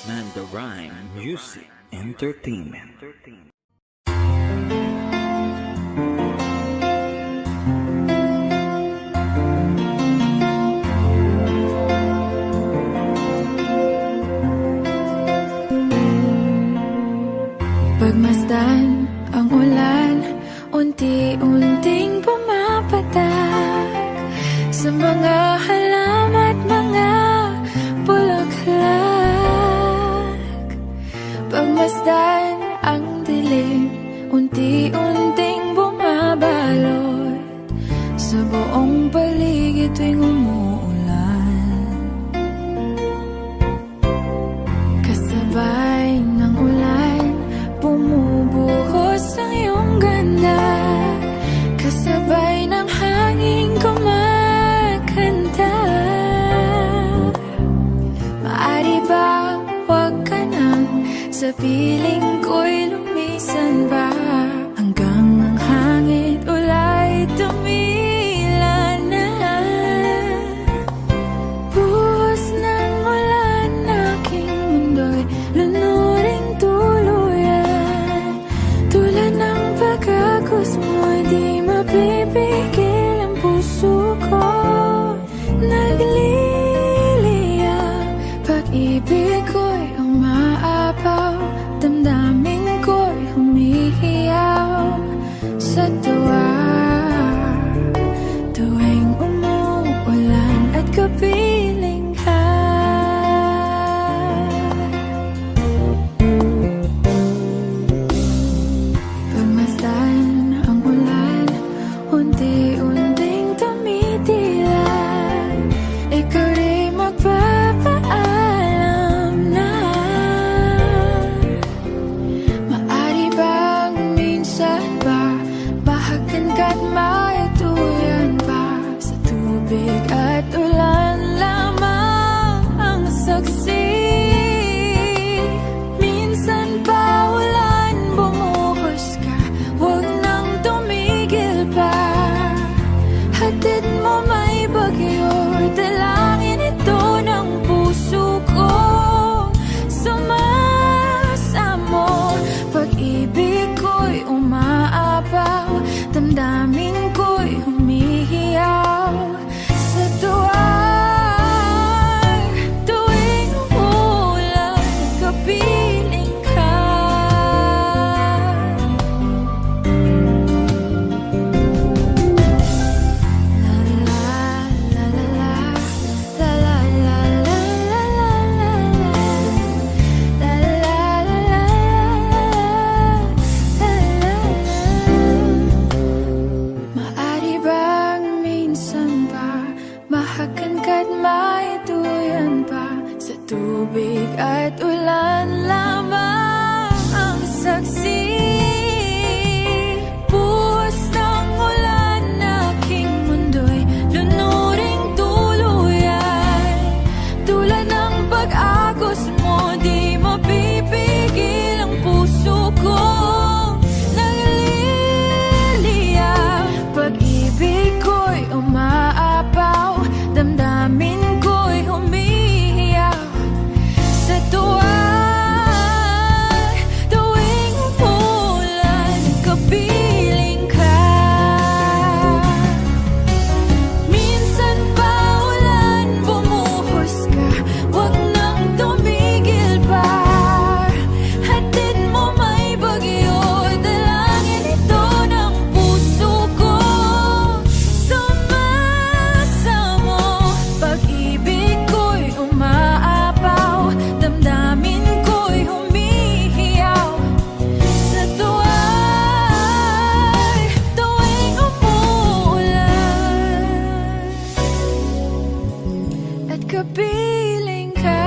Man the Rhyme Music Entertainment. Pagmasdan ang ulan, unti-unting pumapatak sa mga halaman at mga bulaklak. Pagmasdan ang dilim, unti-unting bumabalot sa buong paligid tuwing umuulan. Kasabay ng ulan, bumubuhos ang iyong ganda. Kasabay ng hangin kumakanta. Maari ba huwag ka nang sa piling ko'y lumisan ba, hanggang ang hangin ulay tumila na. Buhos ng ulan, aking mundo'y lunuring tuluyan. Tulad ng pagkagos mo, di mapipigil ang puso ko. Nagliliyab, pag-ibig ko'y umaapaw, damdamin ko'y humihiyaw sa tuwa. Tuwing umuulan at kapiling ka, pagmasdan Pag-ibig ko'y umaapaw, damdamin ko'y humihiyaw sa tuwing umulan, kapiling ka. La la la la la, la la la la la la la, la la la la la. Maari bang minsan pa mahakan ka't maituyan pa sa tubig at ulan lamang ang saksi? Buhos ng ulan aking mundo'y lunuring tuluyan. Tulad ng pag-agos mo, di mapipigil ang puso kong nagliliya. Pag-ibig ko'y umaapaw, damdamin ko'y humihiyaw sa tuwing umulan, kapiling ka. Minsan pa ulan, bumuhos ka, wag nang tumigil pa. Hatid mo may bagyo, dalangin ito ng puso ko. Sumasamo, pag-ibig ko'y umaapaw, damdamin ko'y humihiyaw sa tuwing umuulan at kapiling ka.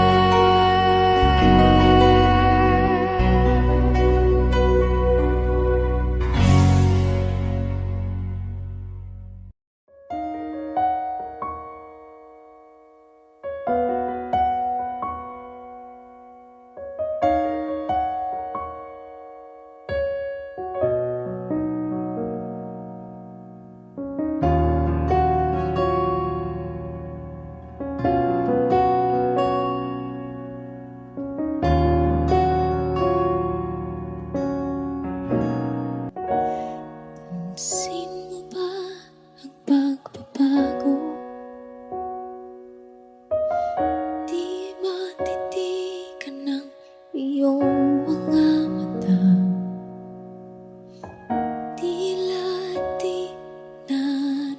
Pansin mo ba ang pagbabago? Di matitikan ng iyong mga mata. Tila di na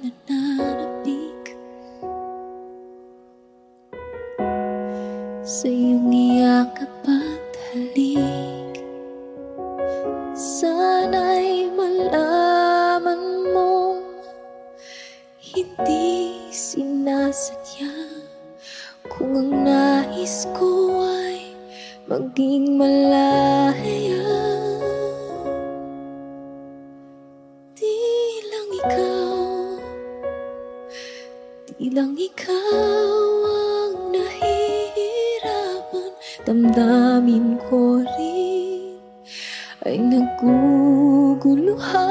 nananabik sa iyong iyakap at halik. Sana'y malaman mong hindi sinasadya, kung ang nais ko ay maging malaya. Di lang ikaw ang nahihirapan, damdamin ko rin ay naguguluhan.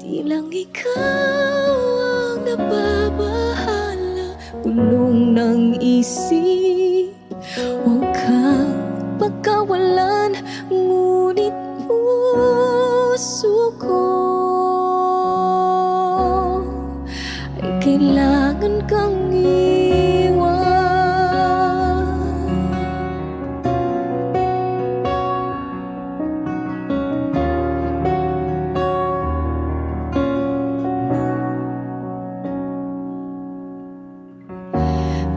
Di lang ikaw ang nababahala, bulong ng isip, huwag kang pagkawalan, ngunit puso ko ay kailangan kang iwan.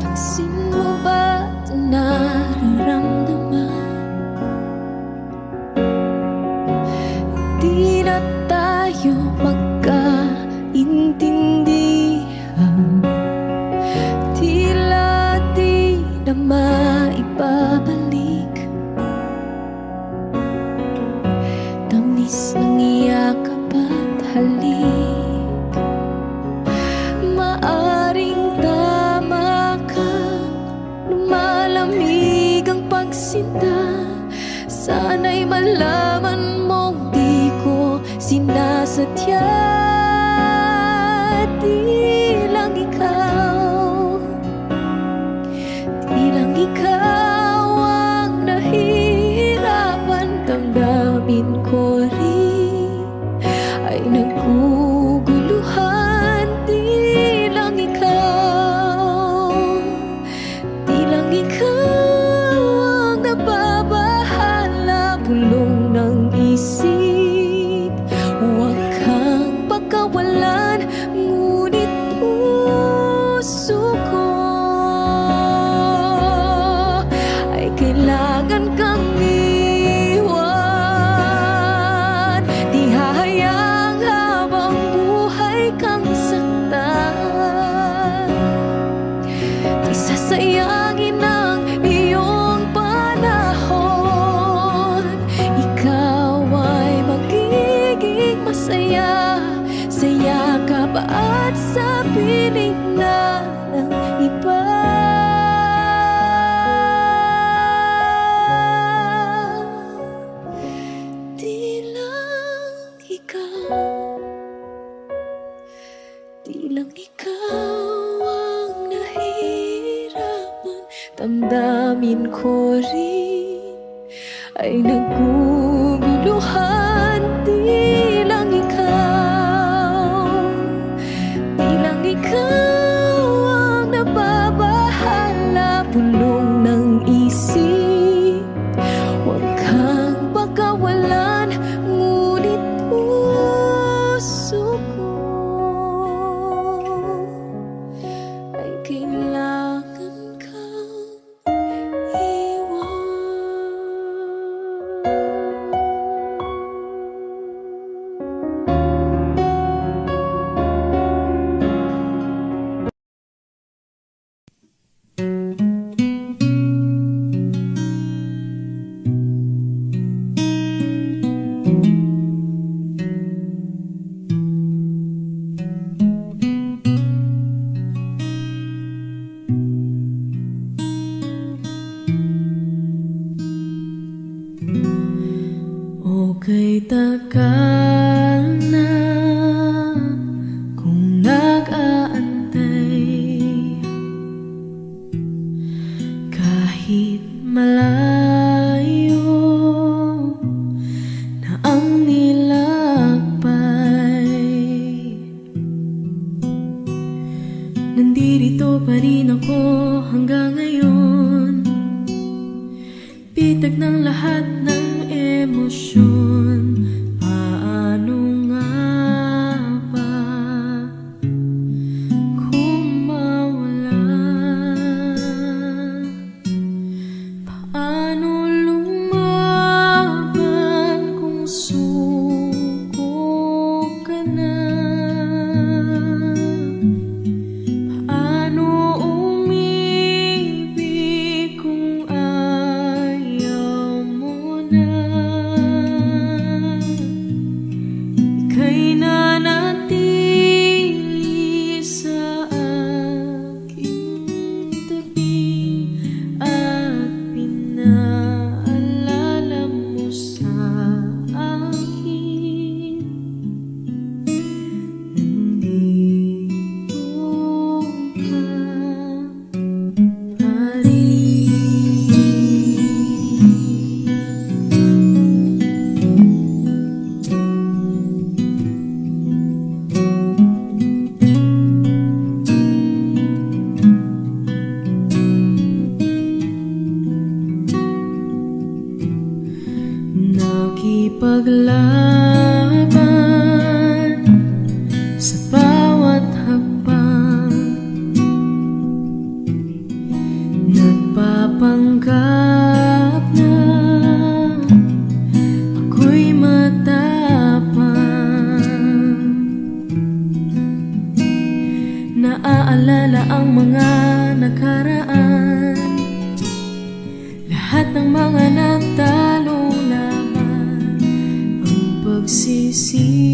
Pansin mo ba ito nararamdaman? Di na tayo magkaintindihan, tila di na maibabalik. Tamis ng iyakap at halik, maaring tama ka, lumalamig ang pagsinta. Sana'y malaman mong di ko sinasadya. Di lang ikaw ay naguguluhan. Di lang ikaw ang nababahala. Pulong ng isip, huwag kang pagkawalan, ngunit puso ko ay kailangan kang iwan. Okay, tagal na kung nag-aantay, kahit malayo na ang nilakbay. Nandito pa rin ako hanggang ngayon, bitag ng lahat ng emosyon. Paano nga ba kung mawala? Paano lumaban kung suko ka na? Paano umibig kung ayaw mo na? Ika'y nanatili sa aking tabi at pinaalala mo sa akin, nandito ka pa rin. Nakipaglaban sa bawat hakbang, nagpapanggap na ako'y matapang. Naaalala ang mga nakaraan, lahat ng mga natalo laban, ang pagsisisi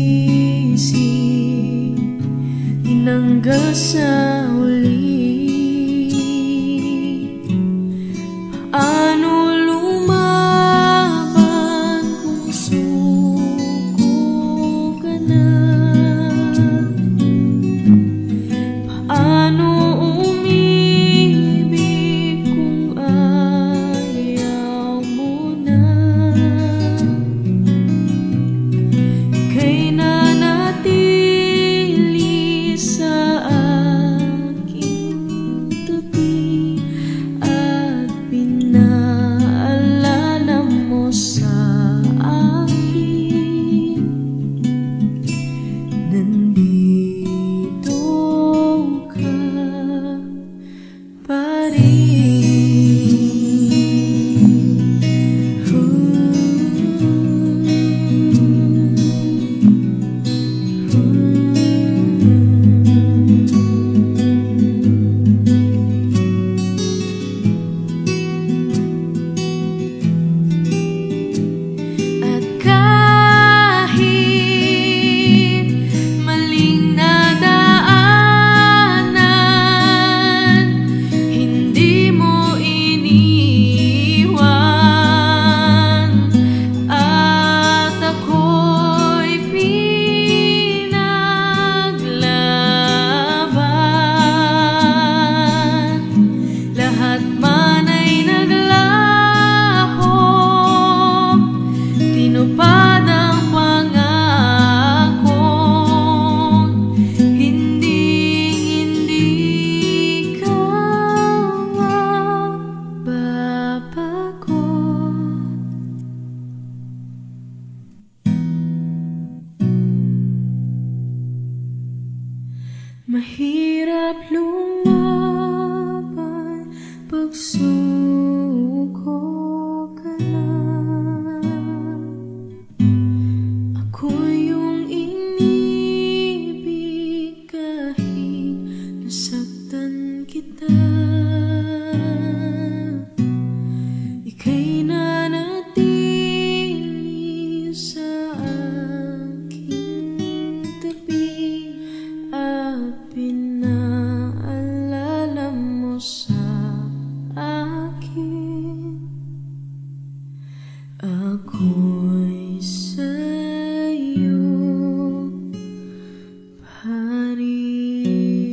tinanggal sa huli. Paano lumaban kung suko ka na? Paano umibig kung ayaw mo na? Ika'y nanatili sa ako'y sa'yo pa rin.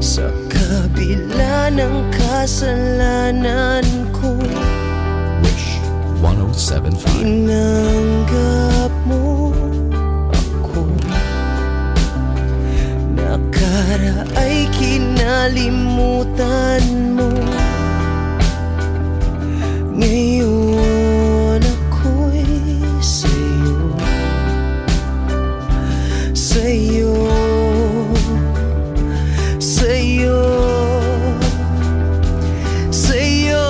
Sa kabila ng kasalanan ko, Wish 1075. tinanggap mo ako. Nakaraay kinalimutan mo. Ngayon ako'y sa'yo, sa'yo, sa'yo, sa'yo.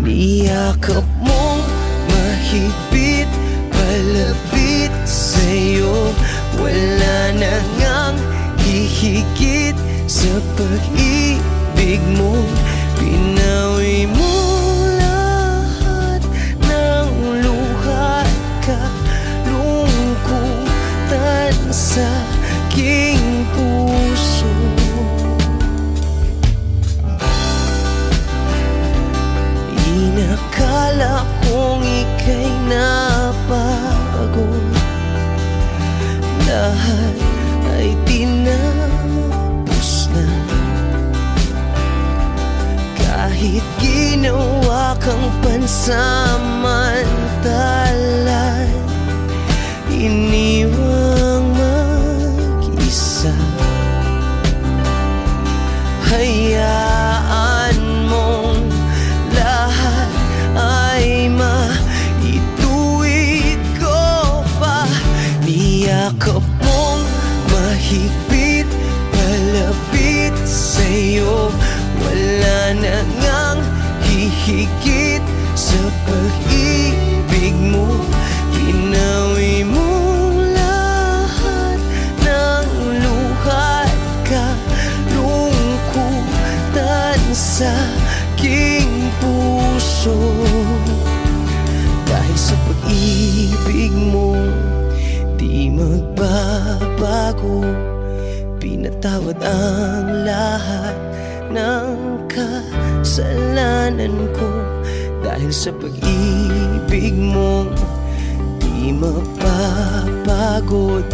Niyakap mong mahigpit, palapit sa'yo. Wala na ngang hihigit sa pag-ibig mo. Pinawi mo lahat ng luha at kalungkutan sa aking puso. Inakala kong ika'y napagod, lahat ay tinapos na. Kahit ginawa kang pansamantalan, iniwang mag-isa. Hayaan mong lahat ay maituwid ko pa. Niyakap mong mahigpit, palapit sa'yo. Wala na ngang hihigit sa pag-ibig mo. Pinawi mo lahat ng luha at kalungkutan sa aking puso. Dahil sa pag-ibig mo, di magbabago. Pinatawad ang lahat ng kasalanan ko. Dahil sa pag-ibig mo, di mapapagod.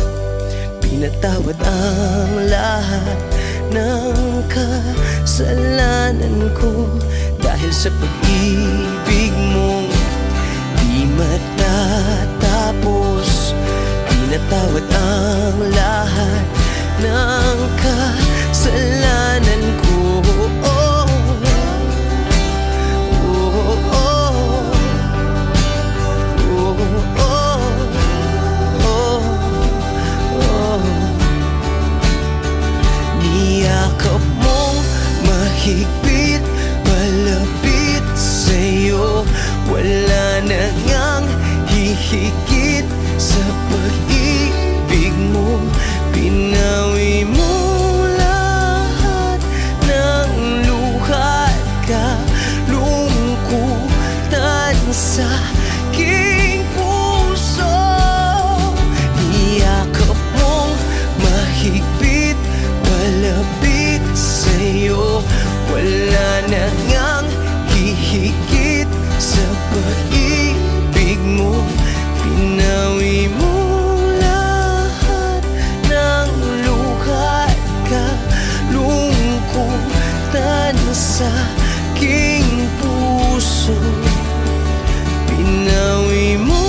Pinatawad ang lahat ng kasalanan ko. Dahil sa pag-ibig mo, di matatapos. Pinatawad ang lahat ng kasalanan ko. Oh, oh, oh, oh, oh, oh. Niyakap mong mahigpit, palapit sa'yo. Wala na ngang hihigit sa pag-ibig mo. Pinawi mo lahat ng luha at kalungkutan sa aking puso. Niyakap mong mahigpit, palapit sa'yo. Wala na ngang hihigit sa pag-ibig mo. Pinawi mo lahat ng luha at kalungkutan sa aking puso. Pinawi mo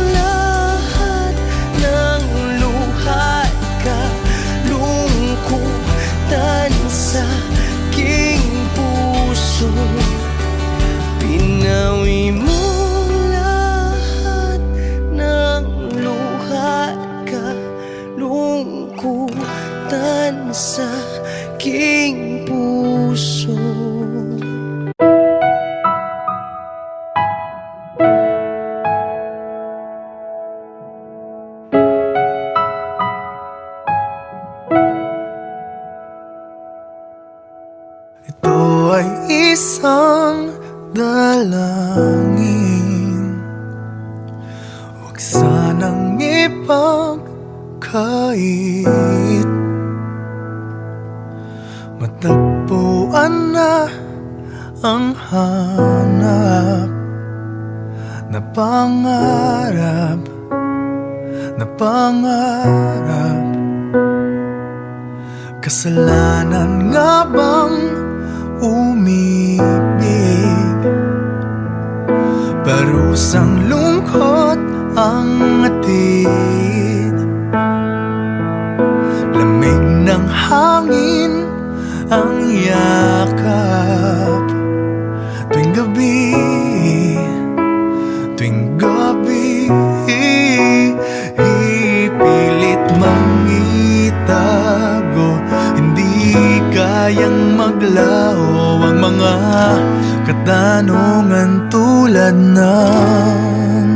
lahat ng luha at kalungkutan sa aking puso. pagkait. Matagpuan na ang hanap na pangarap, na pangarap. Kasalanan nga bang umibig? Parusang lungkot ang atid. Lamig ng hangin ang yakap. Tuwing gabi, tuwing gabi, ipilit mangitago. Hindi kayang maglaho ang mga katanungan tulad ng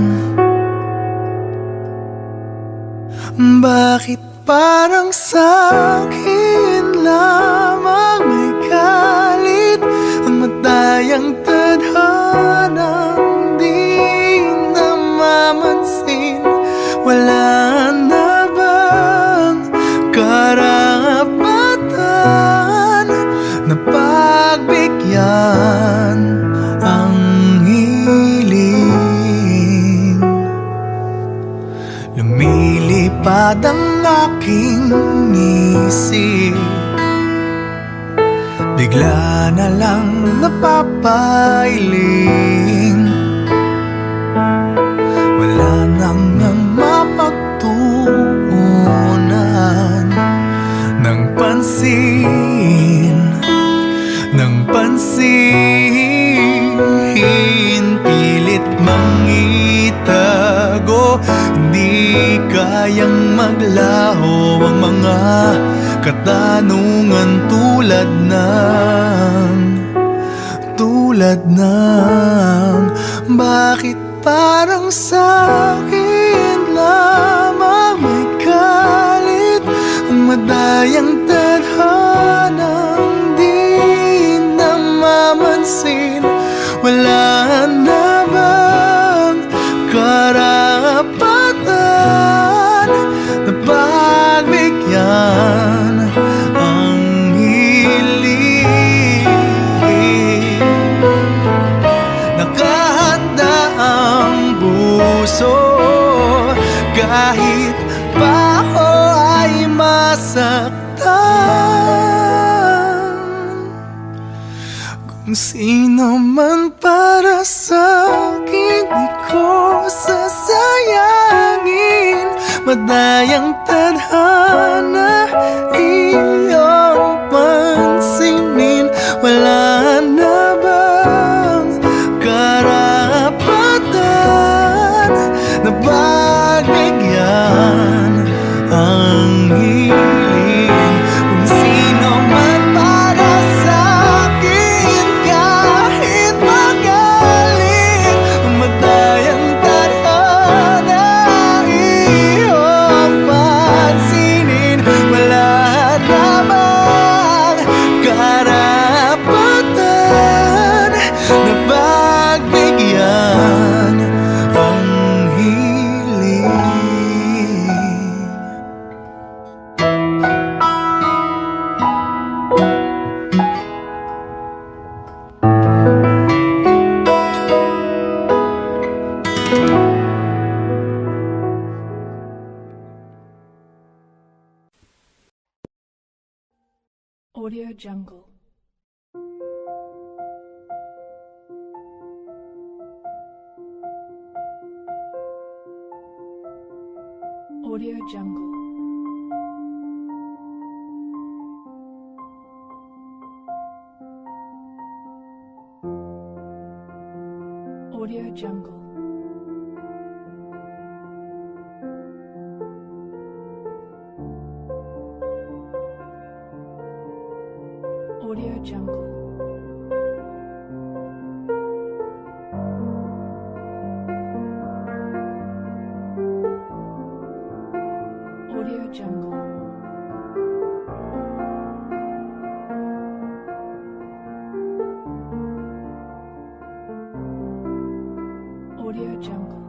bakit parang sa'kin lamang may galit ang matayang tadhanang di namamansin? Wala na bang karapatan na pagbigyan ang hiling? Lumilipad ang aking isip, bigla na lang napapailing. Wala nang mapagtuunan ng pansin, ng pansin. Pilit mangitago, hindi kayang maglaho ang mga katanungan tulad ng bakit parang sa'kin lamang may galit ang madayang tadhanang di namamansin? Wala na bang karapatan na pagbigyan ang hiling? Nakahanda ang puso kahit pa ako ay masaktan. Kung sino man para sa'kin, di ko sasayangin. Madayang tadhana, iyong pansinin. Wala na bang karapatan na pagbigyan ang hiling? Kung sino man para sa'kin, kahit magalit, madayang tadhana, iyong pansinin. Wala na bang karapatan na pagbigyan ang hiling? Audio Jungle. Audio Jungle. Audio Jungle. Audio Jungle. Audio Jungle. Audio Jungle.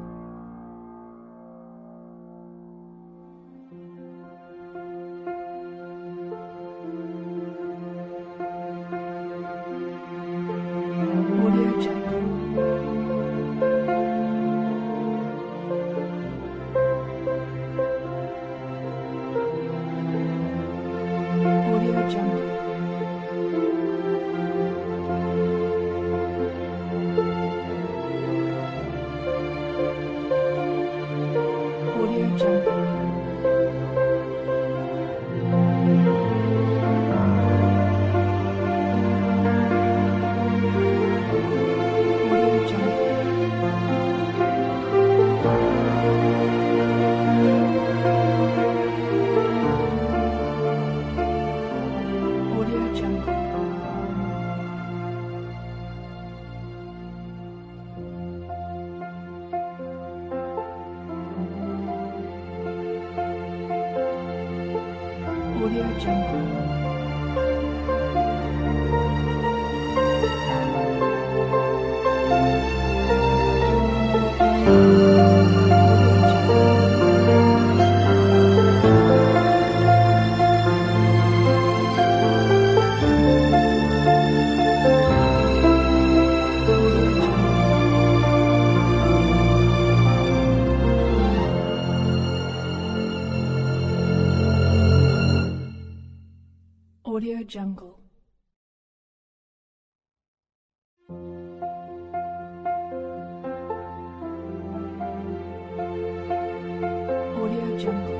Audio Jungle. Audio Jungle. Audio Jungle.